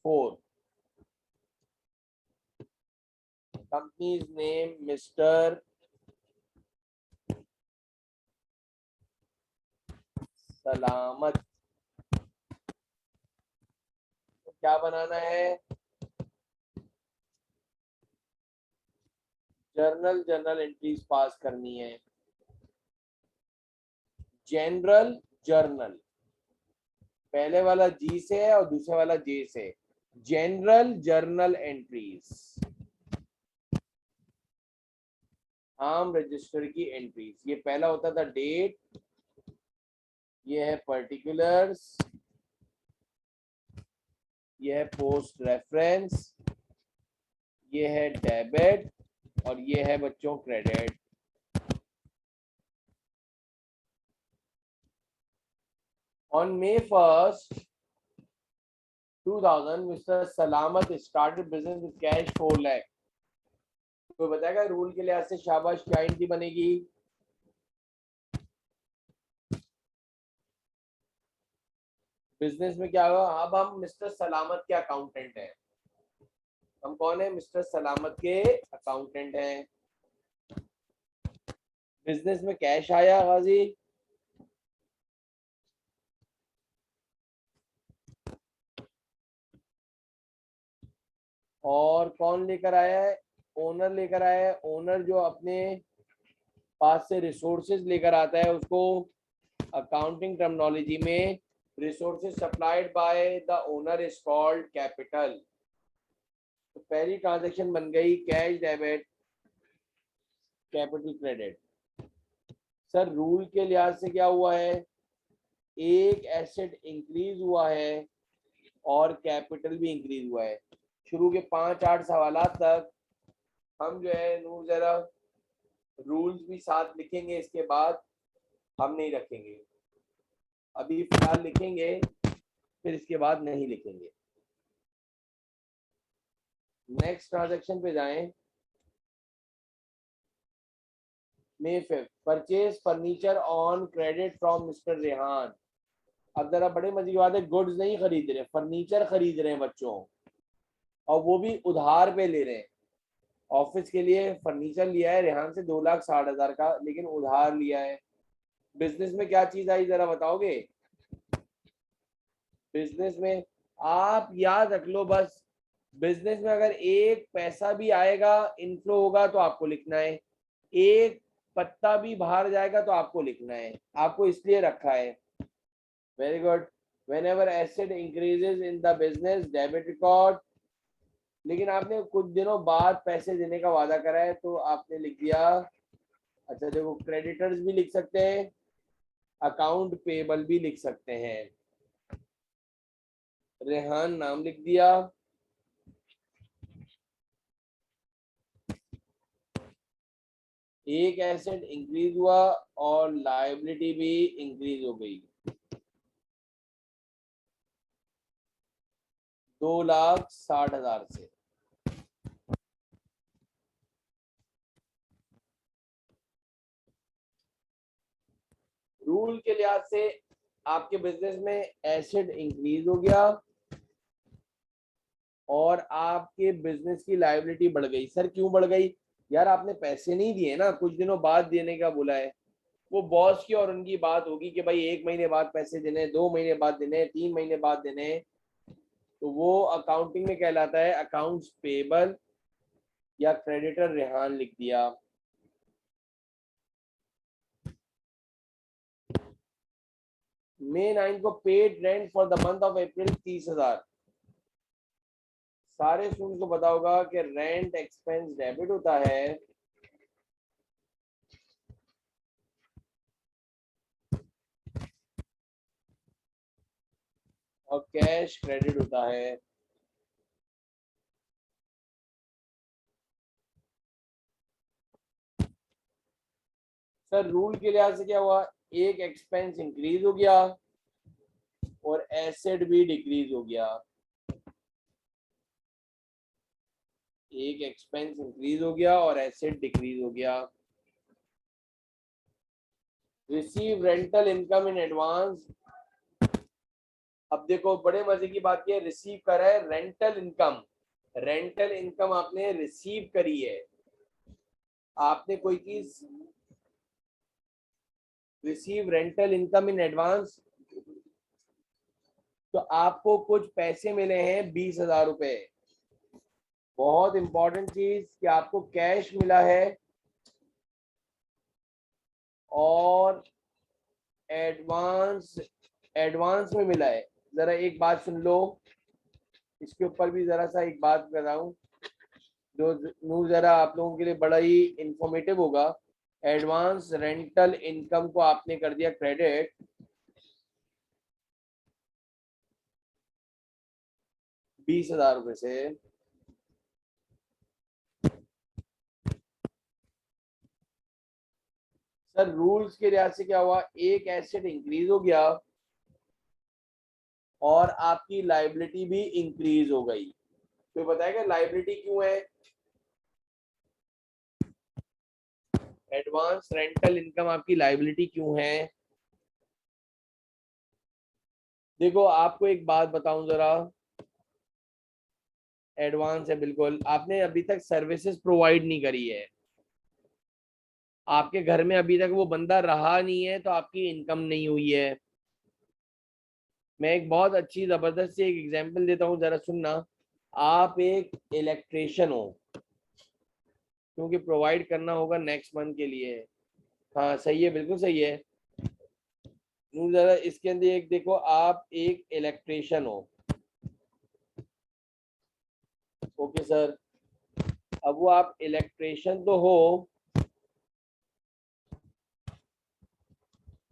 4। कंपनीज नेम मिस्टर सलामत। तो क्या बनाना है, जर्नल एंट्रीज पास करनी है। जनरल जर्नल, पहले वाला जी से है और दूसरे वाला जे से। जनरल जर्नल एंट्रीज, आम रजिस्टर की एंट्रीज। ये पहला होता था डेट, ये है पर्टिकुलर्स, ये है पोस्ट रेफरेंस, ये है डेबिट और ये है बच्चों credit. On May 1st, 2000, Mr. Salamat started business with cash 4 lakh। तो बताएगा रूल के लिहाज से शाबाश क्या एंट्री बनेगी। बिजनेस में क्या होगा, अब हम मिस्टर सलामत के अकाउंटेंट हैं। हम कौन है, मिस्टर सलामत के अकाउंटेंट हैं। बिजनेस में कैश आया गाजी, और कौन लेकर आया है, ओनर लेकर आया है। ओनर जो अपने पास से रिसोर्सेज लेकर आता है, उसको अकाउंटिंग टर्मिनोलॉजी में resources supplied by the owner is called capital. तो पहली ट्रांजैक्शन बन गई cash debit capital credit. Sir rule के लिहाज से क्या हुआ है, एक एसेट इंक्रीज हुआ है और कैपिटल भी इंक्रीज हुआ है। शुरू के 5-8 सवालात तक हम जो है नूर जरा रूल्स भी साथ लिखेंगे, इसके बाद हम नहीं रखेंगे। अभी फिलहाल लिखेंगे, फिर इसके बाद नहीं लिखेंगे। नेक्स्ट ट्रांजैक्शन पे जाएं। May 5th, purchase furniture on credit from mister Rehan. अब जरा बड़े मजे की बात है, गुड्स नहीं खरीद रहे, फर्नीचर खरीद रहे हैं बच्चों, और वो भी उधार पे ले रहे हैं। ऑफिस के लिए फर्नीचर लिया है रेहान से 2,60,000 का, लेकिन उधार लिया है। बिजनेस में क्या चीज आई जरा बताओगे? बिजनेस में आप याद रख लो बस, बिजनेस में अगर एक पैसा भी आएगा, इनफ्लो होगा, तो आपको लिखना है। एक पत्ता भी बाहर जाएगा तो आपको लिखना है, आपको इसलिए रखा है। Very good. whenever asset increases in the business, debit record। लेकिन आपने कुछ दिनों बाद पैसे देने का वादा करा है तो आपने लिख दिया। अच्छा देखो, क्रेडिटर्स भी लिख सकते हैं, अकाउंट पेबल भी लिख सकते हैं। रेहान नाम लिख दिया। एक एसेट इंक्रीज हुआ और लायबिलिटी भी इंक्रीज हो गई, 2,60,000 से। रूल के लिहाज से आपके बिजनेस में एसेट इंक्रीज हो गया और आपके बिजनेस की लायबिलिटी बढ़ गई। सर क्यों बढ़ गई? यार आपने पैसे नहीं दिए ना, कुछ दिनों बाद देने का बोला है। वो बॉस की और उनकी बात होगी कि भाई 1 महीने बाद पैसे देने, 2 महीने बाद देने, 3 महीने बाद देने, तो वो अकाउंटिंग में कहलाता है अकाउंट्स पेबल या क्रेडिटर। रेहान लिख दिया। May 9 को paid rent for the month of April 30,000। सारे स्टूडेंट्स को पता होगा कि रेंट एक्सपेंस डेबिट होता है और कैश क्रेडिट होता है। सर रूल के लिहाज से क्या हुआ? एक एक्सपेंस इंक्रीज हो गया और एसेट भी डिक्रीज हो गया। एक एक्सपेंस इंक्रीज हो गया और एसेट डिक्रीज हो गया। Receive rental income in advance. अब देखो बड़े मजे की बात है, रिसीव करा है रेंटल इनकम। रेंटल इनकम आपने रिसीव करी है, आपने कोई चीज receive rental income in advance, तो आपको कुछ पैसे मिले हैं 20,000 रुपए। बहुत इंपॉर्टेंट चीज कि आपको कैश मिला है और एडवांस एडवांस में मिला है। जरा एक बात सुन लो, इसके ऊपर भी जरा सा एक बात कर रहा हूँ जो न्यूज़ जरा आप लोगों के लिए बड़ा ही इंफॉर्मेटिव होगा। एडवांस रेंटल इनकम को आपने कर दिया क्रेडिट 20,000 रुपए से। सर रूल्स के लिहाज से क्या हुआ? एक एसेट इंक्रीज हो गया और आपकी लायबिलिटी भी इंक्रीज हो गई। तो बताएगा लायबिलिटी क्यों है? एडवांस रेंटल इनकम आपकी लायबिलिटी क्यों है? देखो आपको एक बात बताऊं जरा, एडवांस है बिल्कुल, आपने अभी तक सर्विसेज प्रोवाइड नहीं करी है, आपके घर में अभी तक वो बंदा रहा नहीं है, तो आपकी इनकम नहीं हुई है। मैं एक बहुत अच्छी जबरदस्त सी एक एग्जांपल देता हूँ, जरा सुनना। आप एक इलेक्ट्रिशियन हो, क्योंकि प्रोवाइड करना होगा नेक्स्ट मंथ के लिए। हाँ सही है, बिल्कुल सही है। जरा इसके अंदर एक देखो, आप एक इलेक्ट्रिशियन हो। ओके सर, अब वो आप इलेक्ट्रिशियन तो हो,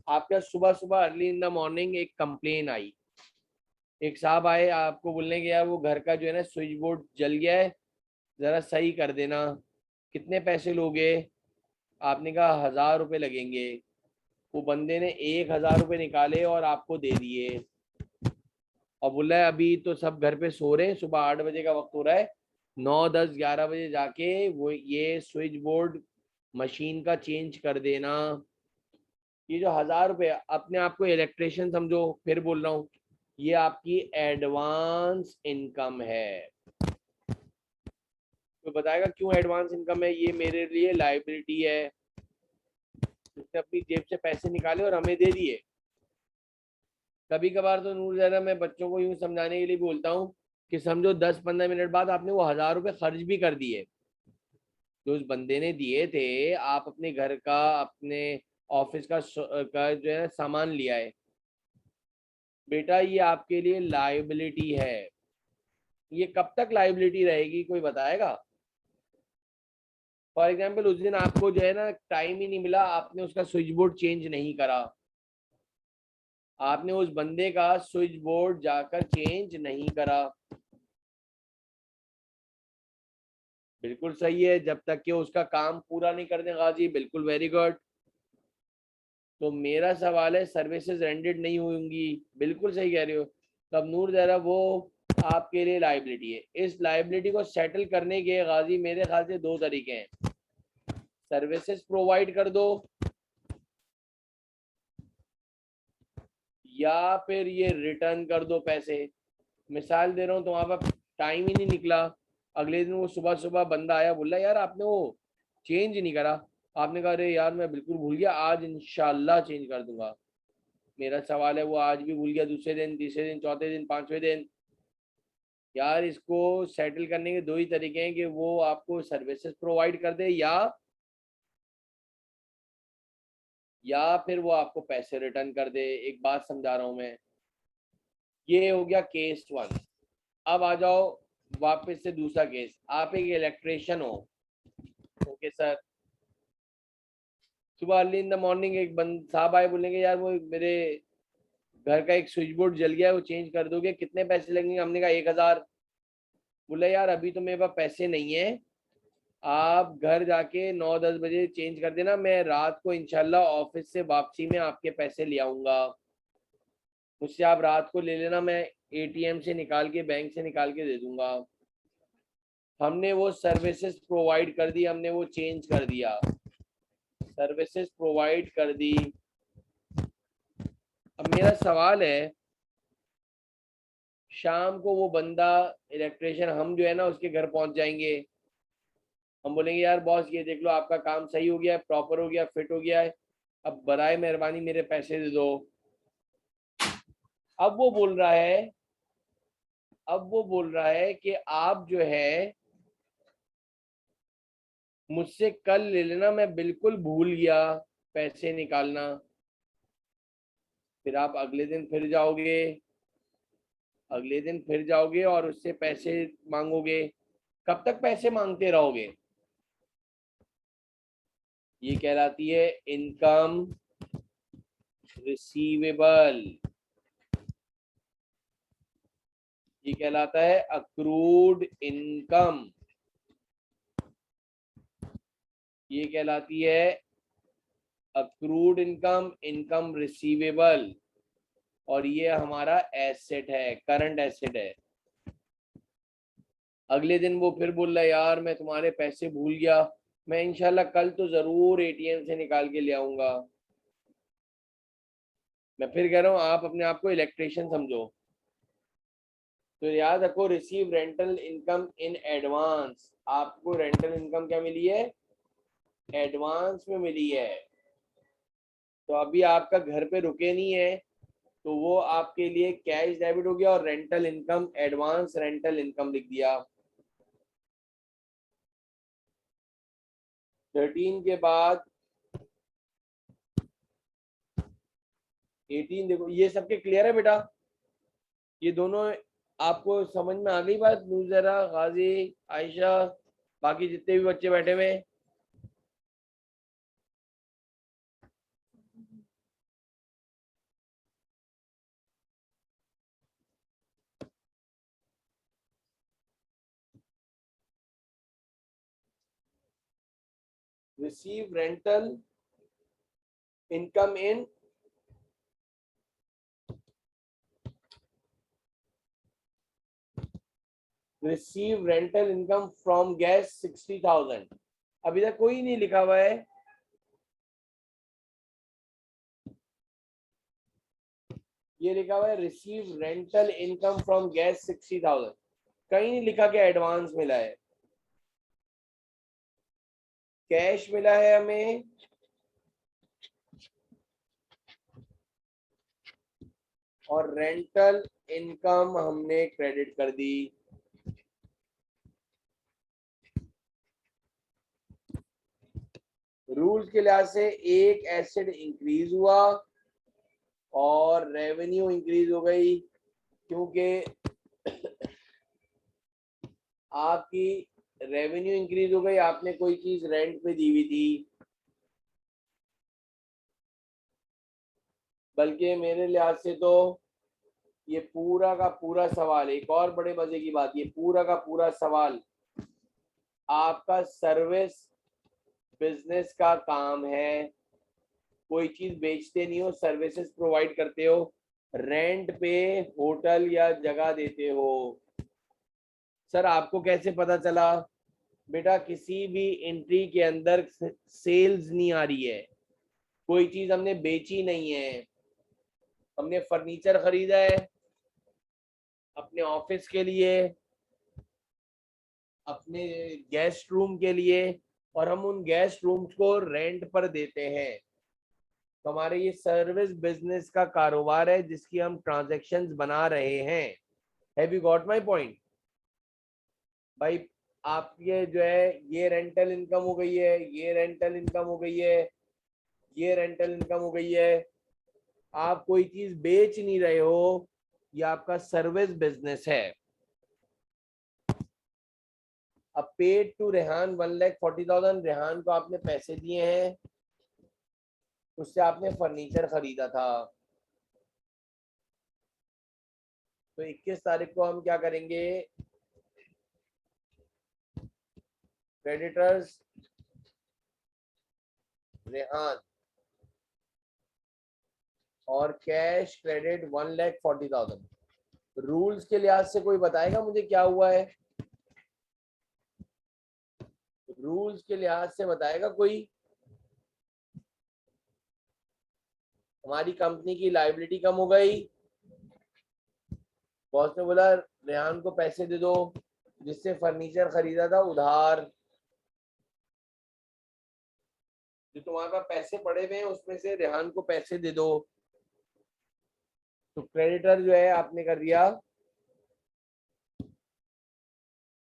आपका सुबह सुबह अर्ली इन द मॉर्निंग एक कंप्लेन आई। एक साहब आए आपको बोलने गया वो घर का जो है ना स्विच बोर्ड जल गया है, जरा सही कर देना। कितने पैसे लोगे? आपने कहा 1,000 रुपये लगेंगे। वो बंदे ने 1,000 रुपये निकाले और आपको दे दिए, और बोला है अभी तो सब घर पे सो रहे हैं, सुबह 8 बजे का वक्त हो रहा है, 9, 10, 11 बजे जाके वो ये स्विच बोर्ड मशीन का चेंज कर देना। ये जो 1000 रुपये, अपने आप को इलेक्ट्रिशियन समझो, फिर बोल रहा हूँ, ये आपकी एडवांस इनकम है। तो बताएगा क्यों एडवांस इनकम है? ये मेरे लिए लायबिलिटी है, उसने अपनी जेब से पैसे निकाले और हमें दे दिए। कभी कभार तो नूर जरा मैं बच्चों को यूं समझाने के लिए बोलता हूँ कि समझो 10-15 मिनट बाद आपने वो 1000 रुपये खर्च भी कर दिए जो उस बंदे ने दिए थे। आप अपने घर का, अपने ऑफिस का जो है सामान लिया है, बेटा ये आपके लिए लायबिलिटी है। ये कब तक लायबिलिटी रहेगी, कोई बताएगा? फॉर एग्जाम्पल उस दिन आपको जो है ना टाइम ही नहीं मिला, आपने उसका स्विच बोर्ड चेंज नहीं करा, आपने उस बंदे का स्विच बोर्ड जाकर चेंज नहीं करा, बिल्कुल सही है, जब तक कि उसका काम पूरा नहीं कर दे गाजी, बिल्कुल वेरी गुड। तो मेरा सवाल है सर्विसेज रेंडेड नहीं होंगी, बिल्कुल सही कह रहे हो। तब नूर जरा वो आपके लिए लायबिलिटी है। इस लायबिलिटी को सेटल करने के गाजी मेरे ख्याल से दो तरीके हैं, सर्विसेज प्रोवाइड कर दो या फिर ये रिटर्न कर दो पैसे। मिसाल दे रहा हूँ, तुम्हारे पास टाइम ही नहीं निकला, अगले दिन वो सुबह सुबह बंदा आया, बोला यार आपने वो चेंज नहीं करा, आपने कहा अरे यार मैं बिल्कुल भूल गया, आज इंशाल्लाह चेंज कर दूंगा। मेरा सवाल है वो आज भी भूल गया, दूसरे दिन, तीसरे दिन, चौथे दिन, पांचवें दिन, यार इसको सेटल करने के दो ही तरीके हैं कि वो आपको सर्विसेज प्रोवाइड कर दे या फिर वो आपको पैसे रिटर्न कर दे। एक बात समझा रहा हूं मैं, ये हो गया केस 1। अब आ जाओ वापस से दूसरा केस, आप एक इलेक्ट्रिशियन हो, ओके सर, सुबह अर्ली इन द मॉर्निंग एक साहब आए, बोलेंगे यार वो मेरे घर का एक स्विच बोर्ड जल गया है, वो चेंज कर दोगे, कितने पैसे लगेंगे? हमने कहा 1000। बोला यार अभी तो मेरे पास पैसे नहीं है, आप घर जाके 9-10 बजे चेंज कर देना, मैं रात को इंशाल्लाह ऑफिस से वापसी में आपके पैसे ले आऊंगा, मुझसे आप रात को ले लेना, मैं एटीएम से निकाल के, बैंक से निकाल के दे दूंगा। हमने वो सर्विसेज प्रोवाइड कर दी, हमने वो चेंज कर दिया, सर्विसेज प्रोवाइड कर दी। अब मेरा सवाल है, शाम को वो बंदा इलेक्ट्रिशियन, हम जो है ना उसके घर पहुंच जाएंगे, हम बोलेंगे यार बॉस ये देख लो आपका काम सही हो गया है, प्रॉपर हो गया, फिट हो गया है, अब बराए मेहरबानी मेरे पैसे दे दो। अब वो बोल रहा है, अब वो बोल रहा है कि आप जो है मुझसे कल ले लेना, मैं बिल्कुल भूल गया पैसे निकालना। फिर आप अगले दिन फिर जाओगे, अगले दिन फिर जाओगे और उससे पैसे मांगोगे। कब तक पैसे मांगते रहोगे? ये कहलाती है इनकम रिसीवेबल, ये कहलाता है अक्रूड इनकम, ये कहलाती है अक्रूड इनकम, इनकम रिसीवेबल, और ये हमारा एसेट है, करंट एसेट है। अगले दिन वो फिर बोल रहा है यार मैं तुम्हारे पैसे भूल गया, मैं इंशाल्लाह कल तो जरूर एटीएम से निकाल के ले आऊंगा। मैं फिर कह रहा हूँ आप अपने आप को इलेक्ट्रिशियन समझो, तो याद रखो receive rental income in advance. आपको रेंटल इनकम क्या मिली है? एडवांस में मिली है। तो अभी आपका घर पे रुके नहीं है, तो वो आपके लिए कैश डेबिट हो गया और rental income, advance rental income लिख दिया। 13 के बाद 18 देखो, ये सबके क्लियर है बेटा? ये दोनों आपको समझ में आ गई बात? नूजरा, गाजी, आयशा, बाकी जितने भी बच्चे बैठे हुए हैं, receive rental income in receive rental income from gas 60,000। अभी तक कोई नहीं लिखा हुआ है, ये लिखा हुआ है receive rental income from gas 60,000, कहीं नहीं लिखा कि एडवांस मिला है। कैश मिला है हमें और रेंटल इनकम हमने क्रेडिट कर दी। रूल्स के लिहाज से एक एसेट इंक्रीज हुआ और रेवेन्यू इंक्रीज हो गई, क्योंकि आपकी रेवेन्यू इंक्रीज हो गई, आपने कोई चीज रेंट पे दी हुई थी। बल्कि मेरे लिहाज से तो ये पूरा का पूरा सवाल, एक और बड़े मजे की बात, ये पूरा का पूरा सवाल आपका सर्विस बिजनेस का काम है। कोई चीज बेचते नहीं हो, सर्विसेज प्रोवाइड करते हो, रेंट पे होटल या जगह देते हो। सर आपको कैसे पता चला? बेटा किसी भी एंट्री के अंदर सेल्स नहीं आ रही है, कोई चीज हमने बेची नहीं है। हमने फर्नीचर खरीदा है अपने ऑफिस के लिए, अपने गेस्ट रूम के लिए, और हम उन गेस्ट रूम्स को रेंट पर देते हैं। तो हमारे ये सर्विस बिजनेस का कारोबार है जिसकी हम ट्रांजैक्शंस बना रहे हैं। Have you got my point? भाई आपके जो है ये रेंटल इनकम हो गई है, ये रेंटल इनकम हो गई है, ये रेंटल इनकम हो गई है। आप कोई चीज बेच नहीं रहे हो, ये आपका सर्विस बिजनेस है। अब पेड टू रेहान 1,40,000, रेहान को आपने पैसे दिए हैं, उससे आपने फर्नीचर खरीदा था। तो 21 तारीख को हम क्या करेंगे? क्रेडिटर्स रेहान और कैश क्रेडिट 1,40,000। रूल्स के लिहाज से कोई बताएगा मुझे क्या हुआ है? रूल्स के लिहाज से बताएगा कोई? हमारी कंपनी की लायबिलिटी कम हो गई, बॉस ने बोला रेहान को पैसे दे दो जिससे फर्नीचर खरीदा था उधार, जो तुम्हारे पास पैसे पड़े हुए हैं उसमें से रेहान को पैसे दे दो। तो क्रेडिटर जो है आपने कर दिया,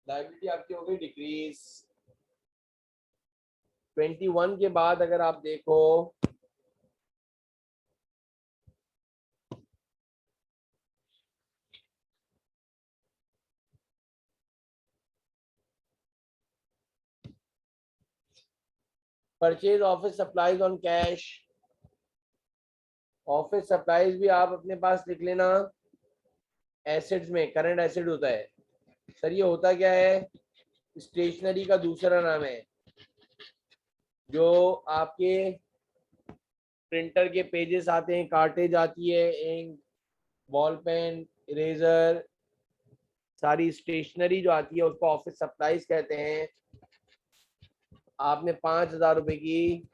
लायबिलिटी आपकी हो गई डिक्रीज। 21 के बाद अगर आप देखो purchase office supplies on cash, office supplies भी आप अपने पास लिख लेना। एसेट्स में करंट एसेट होता है। सर ये होता क्या है? स्टेशनरी का दूसरा नाम है। जो आपके प्रिंटर के पेजेस आते हैं, कार्टेज आती है, इंक, बॉल पेन, इरेजर, सारी स्टेशनरी जो आती है उसको ऑफिस सप्लाईज कहते हैं। आपने 5,000 रुपए की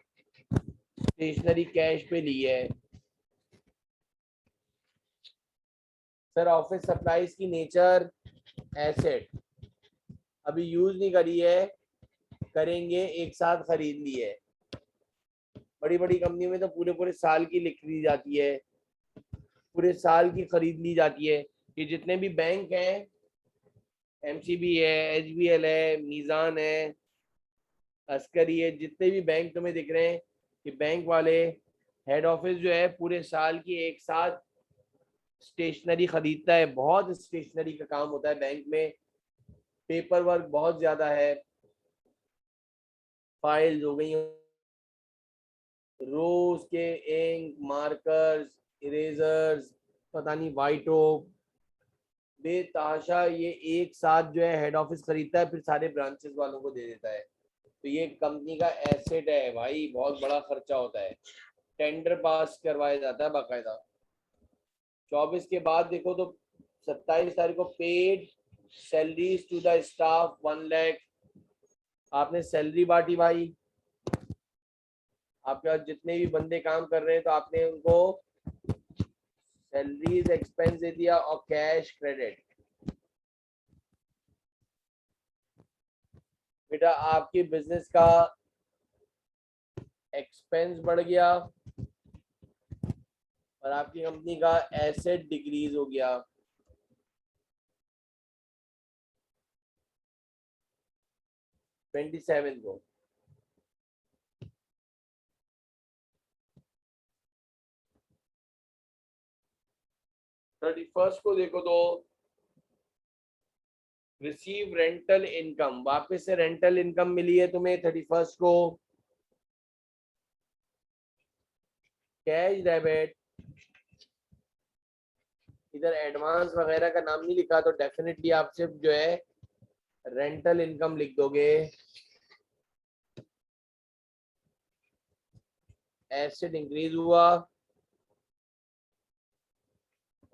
स्टेशनरी कैश पे ली है। सर ऑफिस सप्लाईज की नेचर एसेट, अभी यूज नहीं करी है, करेंगे, एक साथ खरीद ली है। बड़ी बड़ी कंपनी में तो पूरे पूरे साल की लिख ली जाती है, पूरे साल की खरीद ली जाती है। ये जितने भी बैंक हैं, एमसीबी है, एचबीएल है, मीजान है, अस्करी है, जितने भी बैंक तुम्हें दिख रहे हैं, कि बैंक वाले हेड ऑफिस जो है पूरे साल की एक साथ स्टेशनरी खरीदता है। बहुत स्टेशनरी का काम होता है बैंक में, पेपर वर्क बहुत ज्यादा है, फाइल्स हो गई, रोज के इंक, मार्कर्स, इरेजर्स, पता नहीं वाइटो, बेतहाशा ये एक साथ जो है हेड ऑफिस खरीदता है, फिर सारे ब्रांचेस वालों को दे देता है। तो ये कंपनी का एसेट है भाई, बहुत बड़ा खर्चा होता है। टेंडर पास करवाया जाता है बाकायदा। 24 के बाद देखो तो 27 तारीख को paid salaries to the staff 1 lakh, आपने सैलरी बांटी भाई। आपके पास जितने भी बंदे काम कर रहे हैं तो आपने उनको सैलरीज एक्सपेंस दे दिया और कैश क्रेडिट। बेटा आपकी बिजनेस का एक्सपेंस बढ़ गया और आपकी कंपनी का एसेट डिक्रीज हो गया। ट्वेंटी सेवन को 31 को देखो तो रिसीव रेंटल इनकम, वापस से रेंटल इनकम मिली है तुम्हें 31 को। कैश डेबिट, इधर एडवांस वगैरह का नाम नहीं लिखा तो डेफिनेटली आप सिर्फ जो है रेंटल इनकम लिख दोगे। एसेट इंक्रीज हुआ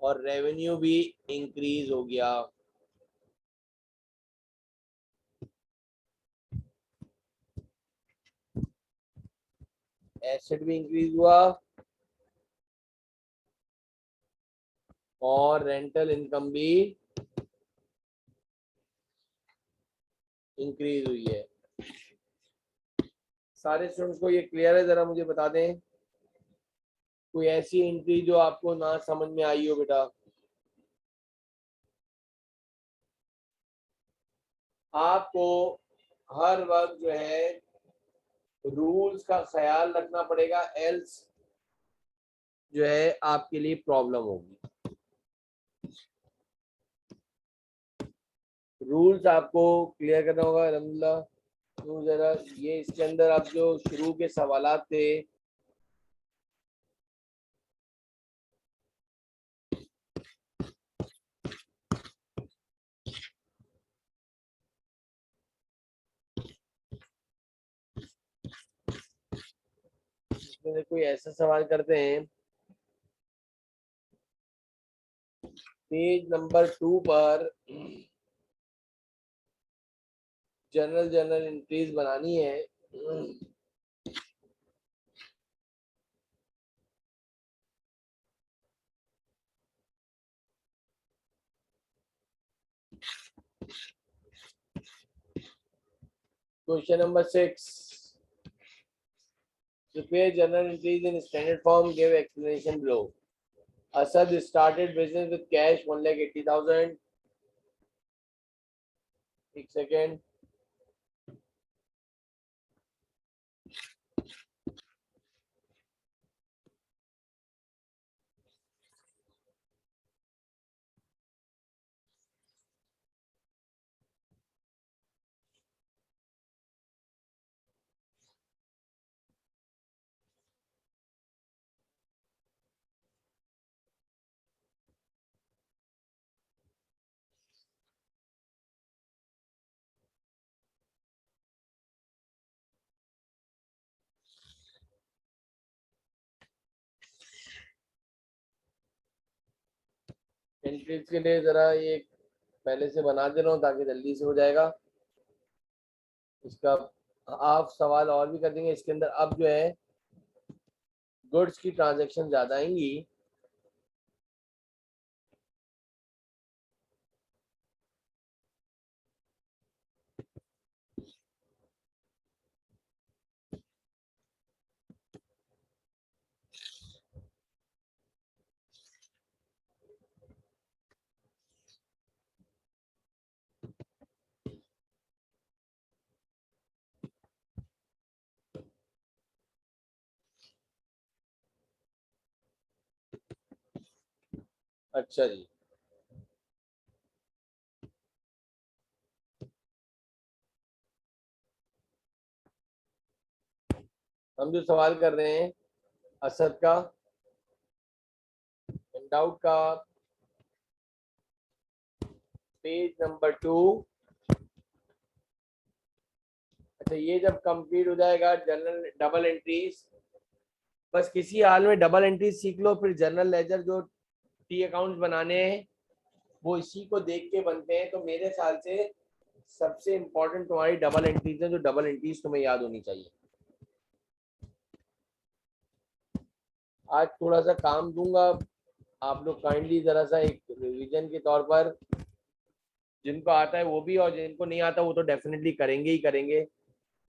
और रेवेन्यू भी इंक्रीज हो गया। एसेट भी इंक्रीज हुआ और रेंटल इनकम भी इंक्रीज हुई है। सारे स्टूडेंट्स को ये क्लियर है? जरा मुझे बता दें कोई ऐसी एंट्री जो आपको ना समझ में आई हो बेटा। आपको हर वक्त जो है रूल्स का ख्याल रखना पड़ेगा, एल्स जो है आपके लिए प्रॉब्लम होगी। रूल्स आपको क्लियर करना होगा। अलहमदुलिल्लाह तो जरा ये इसके अंदर आप जो शुरू के सवालात थे इसमें कोई ऐसा सवाल करते हैं पेज नंबर 2 पर जनरल एंट्रीज बनानी है। Question number 6, prepare journal entries in standard form, give explanation below. Asad started business with cash 1,80,000. एक सेकेंड। एंट्रीज के लिए जरा ये पहले से बना दे रहा हूँ ताकि जल्दी से हो जाएगा। इसका आप सवाल और भी कर देंगे इसके अंदर। अब जो है गुड्स की ट्रांजैक्शन ज्यादा आएंगी। अच्छा जी, हम जो सवाल कर रहे हैं असद का डाउट का पेज नंबर 2। अच्छा ये जब कंप्लीट हो जाएगा जनरल डबल एंट्रीज, बस किसी हाल में डबल एंट्रीज सीख लो, फिर जनरल लेजर जो टी अकाउंट्स बनाने हैं वो इसी को देख के बनते हैं। तो मेरे ख्याल से सबसे इंपॉर्टेंट तुम्हारी डबल एंट्रीज है, जो डबल एंट्रीज तुम्हें याद होनी चाहिए। आज थोड़ा सा काम दूंगा आप लोग काइंडली जरा सा एक रिवीजन के तौर पर, जिनको आता है वो भी और जिनको नहीं आता वो तो डेफिनेटली करेंगे ही करेंगे,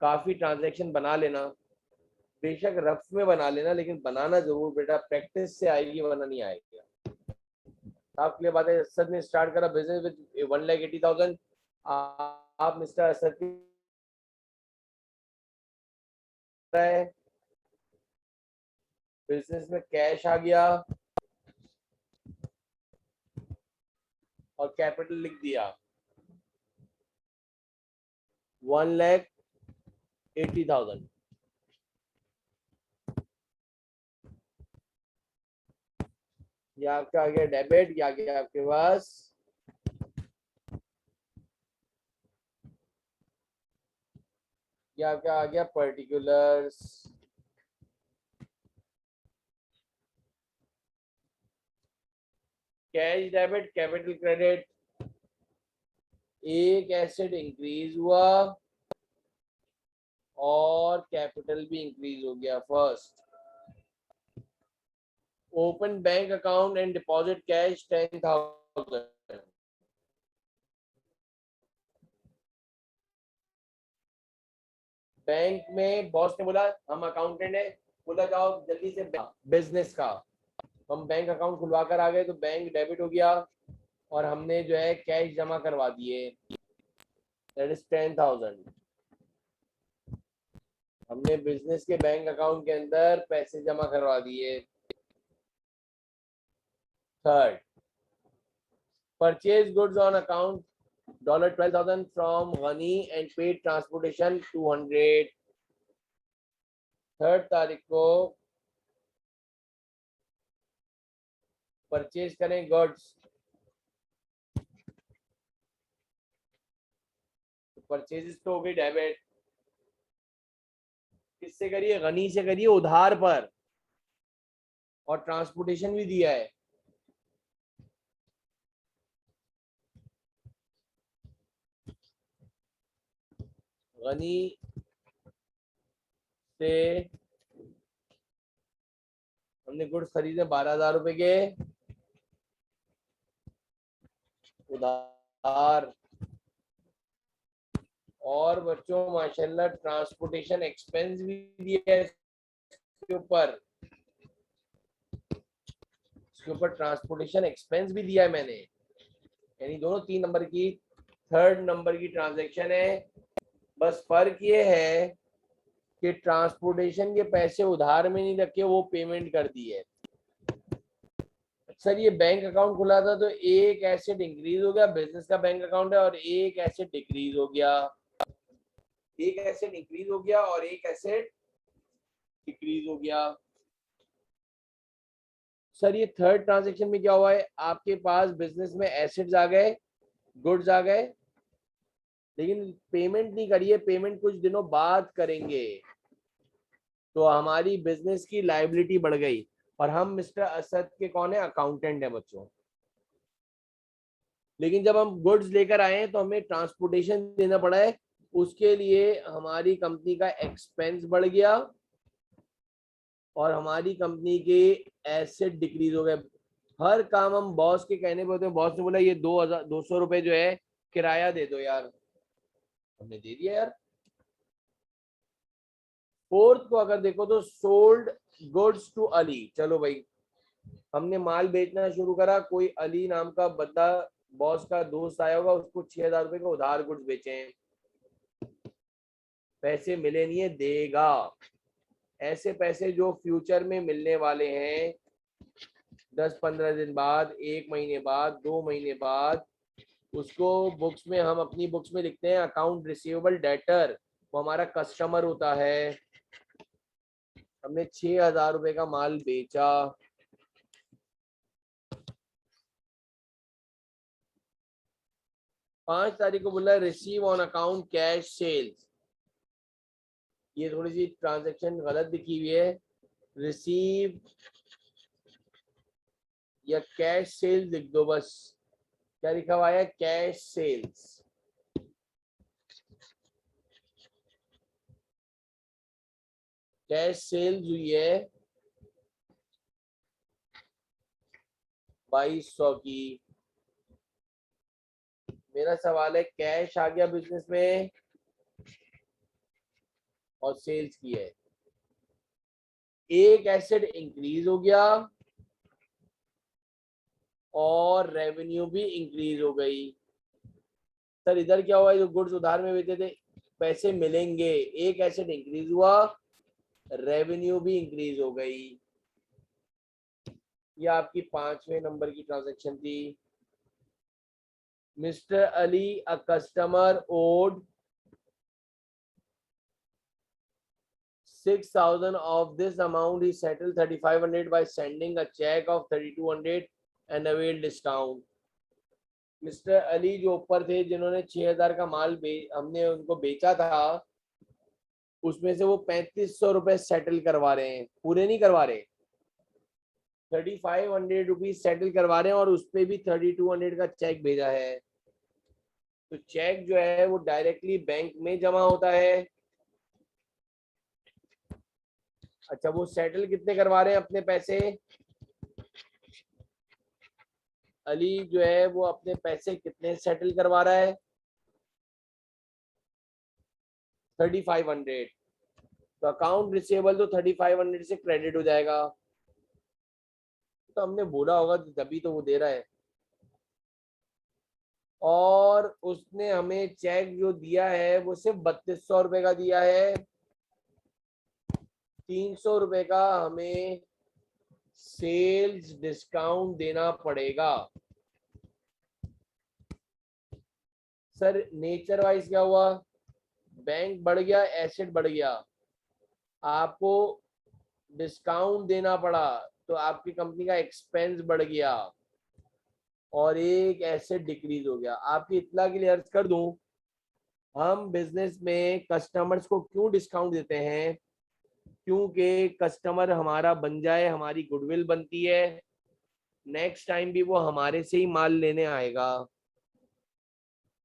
काफी ट्रांजैक्शन बना लेना, बेशक रफ में बना लेना, लेकिन बनाना जरूर बेटा, प्रैक्टिस से आएगी वरना नहीं आएगी। आपके लिए बात है, असद ने स्टार्ट करा बिजनेस विद 1,80,000। आप मिस्टर असद की बिजनेस में कैश आ गया और कैपिटल लिख दिया 1,80,000। ये आपका आ गया डेबिट, या गया आपके पास या क्या आ गया particulars. Cash debit, capital credit, एक एसेट इंक्रीज हुआ और कैपिटल भी इंक्रीज हो गया। First, open bank account and deposit cash 10,000। Bank में बॉस ने बोला, हम अकाउंटेंट है, बोला जाओ जल्दी से बिजनेस का, हम बैंक अकाउंट खुलवा कर आ गए, तो बैंक डेबिट हो गया और हमने जो है कैश जमा करवा दिए, दैट इज 10,000। हमने बिजनेस के बैंक अकाउंट के अंदर पैसे जमा करवा दिए। Third, purchase goods on account $12,000 from Gani and paid transportation 200। Third तारीख को परचेज करें गुड्स, परचेज तो हो गई डेबिट। किससे करिए? गनी से करिए, उधार पर, और ट्रांसपोर्टेशन भी दिया है। गनी से हमने गुड्स खरीदे 12,000 रुपए के उधार, और बच्चों माशाल्लाह ट्रांसपोर्टेशन एक्सपेंस भी दिया है इसके ऊपर, इसके ऊपर ट्रांसपोर्टेशन एक्सपेंस भी दिया है मैंने, यानी दोनों 3 नंबर की, थर्ड नंबर की ट्रांजैक्शन है। बस फर्क ये है कि ट्रांसपोर्टेशन के पैसे उधार में नहीं रखे, वो पेमेंट कर दी है। सर ये बैंक अकाउंट खुला था तो एक एसेट इंक्रीज हो गया, बिजनेस का बैंक अकाउंट है, और एक एसेट डिक्रीज हो गया, एक एसेट इंक्रीज हो गया और एक एसेट डिक्रीज हो गया। सर ये थर्ड ट्रांजैक्शन में क्या हुआ है, आपके पास बिजनेस में एसेट्स आ गए, गुड्स आ गए, लेकिन पेमेंट नहीं करिए, पेमेंट कुछ दिनों बाद करेंगे, तो हमारी बिजनेस की लायबिलिटी बढ़ गई, और हम मिस्टर असद के कौन है? अकाउंटेंट है बच्चों। लेकिन जब हम गुड्स लेकर आए हैं तो हमें ट्रांसपोर्टेशन देना पड़ा है, उसके लिए हमारी कंपनी का एक्सपेंस बढ़ गया और हमारी कंपनी के एसेट डिक्रीज हो गए। हर काम हम बॉस के कहने पे होते हैं, बॉस ने बोला ये 2,200 रुपए जो है किराया दे दो यार, हमने दे दिया यार। फोर्थ को अगर देखो तो सोल्ड गुड्स टू अली, चलो भाई हमने माल बेचना शुरू करा, कोई अली नाम का बंदा बॉस का दोस्त आया होगा, उसको 6,000 रुपए का उधार गुड्स बेचे हैं, पैसे मिले नहीं है, देगा। ऐसे पैसे जो फ्यूचर में मिलने वाले हैं, 10-15 दिन बाद, 1 महीने बाद, 2 महीने बाद, उसको बुक्स में, हम अपनी बुक्स में लिखते हैं अकाउंट रिसीवेबल डेटर, वो हमारा कस्टमर होता है। हमने 6,000 रुपए का माल बेचा, 5 तारीख को बोला receive on account cash sales, ये थोड़ी सी ट्रांजैक्शन गलत दिखी हुई है, रिसीव या कैश सेल्स लिख दो बस। क्या लिखा हुआ है? Cash sales. कैश सेल्स हुई है 2200 की। मेरा सवाल है, कैश आ गया बिजनेस में और सेल्स की है, एक एसेट इंक्रीज हो गया और रेवेन्यू भी इंक्रीज हो गई। सर इधर क्या हुआ, जो गुड्स उधार में बेचे थे पैसे मिलेंगे, एक एसेट इंक्रीज हुआ, रेवेन्यू भी इंक्रीज हो गई। ये आपकी 5वें नंबर की ट्रांजैक्शन थी। Mister Ali, a customer owed 6,000 of this amount he settled 3,500 by sending a check of 3,200 and availed discount। Mister Ali जो ऊपर थे, जिन्होंने 6,000 का माल हमने उनको बेचा था, उसमें से वो 3,500 रुपए सेटल करवा रहे हैं, पूरे नहीं करवा रहे, 3,500 रुपीज सेटल करवा रहे हैं और उस पर भी 3,200 का चेक भेजा है। तो चेक जो है वो डायरेक्टली बैंक में जमा होता है। अच्छा, वो सेटल कितने करवा रहे हैं अपने पैसे, अली जो है वो अपने पैसे कितने सेटल करवा रहा है, 3,500। तो अकाउंट रिसीवेबल तो 3,500 से क्रेडिट हो जाएगा। तो हमने बोला होगा तभी तो वो दे रहा है। और उसने हमें चेक जो दिया है वो सिर्फ 3,200 रुपए का दिया है, 300 रुपए का हमें सेल्स डिस्काउंट देना पड़ेगा। सर नेचर वाइज क्या हुआ, बैंक बढ़ गया, एसेट बढ़ गया, आपको डिस्काउंट देना पड़ा, तो आपकी कंपनी का एक्सपेंस बढ़ गया और एक एसेट डिक्रीज हो गया। आपकी इतना के लिए अर्ज कर दूं, हम बिजनेस में कस्टमर्स को क्यों डिस्काउंट देते हैं, क्योंकि कस्टमर हमारा बन जाए, हमारी गुडविल बनती है, नेक्स्ट टाइम भी वो हमारे से ही माल लेने आएगा।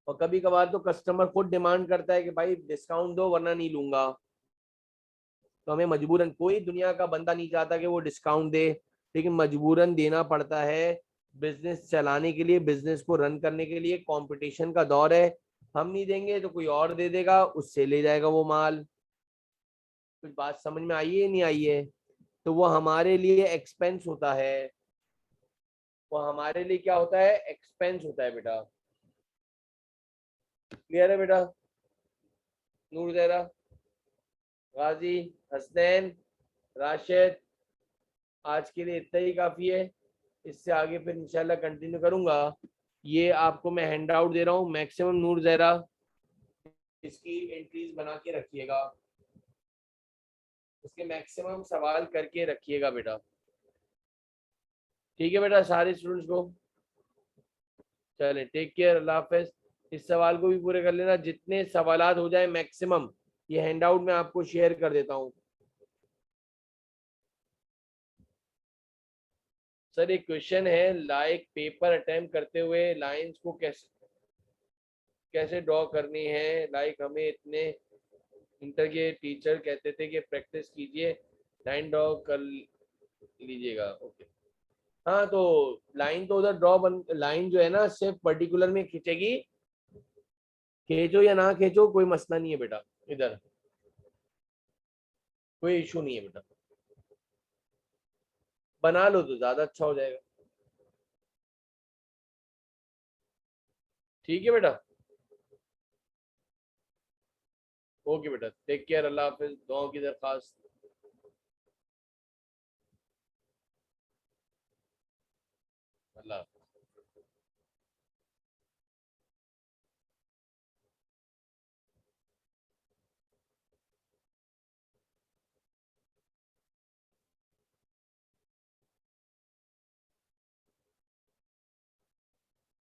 और कभी कभार तो कस्टमर खुद डिमांड करता है कि भाई डिस्काउंट दो वरना नहीं लूंगा, तो हमें मजबूरन, कोई दुनिया का बंदा नहीं चाहता कि वो डिस्काउंट दे, लेकिन मजबूरन देना पड़ता है बिजनेस चलाने के लिए, बिजनेस को रन करने के लिए। कंपटीशन का दौर है, हम नहीं देंगे तो कोई और दे देगा, उससे ले जाएगा वो माल। कुछ बात समझ में आई है नहीं आई है? तो वो हमारे लिए एक्सपेंस होता है, वो हमारे लिए क्या होता है, एक्सपेंस होता है बेटा। क्लियर है बेटा? नूर जहरा, गाजी, हसनैन, राशिद, आज के लिए इतना ही काफी है। इससे आगे फिर इंशाल्लाह कंटिन्यू करूंगा। ये आपको मैं हैंड आउट दे रहा हूँ, मैक्सिमम नूर जहरा इसकी एंट्रीज बना के रखिएगा, इसके मैक्सिमम सवाल करके रखिएगा बेटा। ठीक है बेटा, सारे स्टूडेंट्स को चले, टेक केयर, अल्लाह हाफिज। इस सवाल को भी पूरे कर लेना, जितने सवालात हो जाए मैक्सिमम, ये हैंड आउट में आपको शेयर कर देता हूँ। सर एक क्वेश्चन है, लाइक पेपर अटेम्प्ट करते हुए लाइंस को कैसे कैसे ड्रॉ करनी है, लाइक हमें इतने इंटर के टीचर कहते थे कि प्रैक्टिस कीजिए, लाइन ड्रॉ कर लीजिएगा। ओके, हाँ तो लाइन तो उधर ड्रॉ लाइन जो है ना सिर्फ पर्टिकुलर में खींचेगी, खींचो या ना खींचो कोई मसला नहीं है बेटा, इधर कोई इशू नहीं है बेटा, बना लो तो ज्यादा अच्छा हो जाएगा। ठीक है बेटा, ओके बेटा, टेक केयर, अल्लाह हाफिज, दुआओं की दरखास्त, अल्लाह।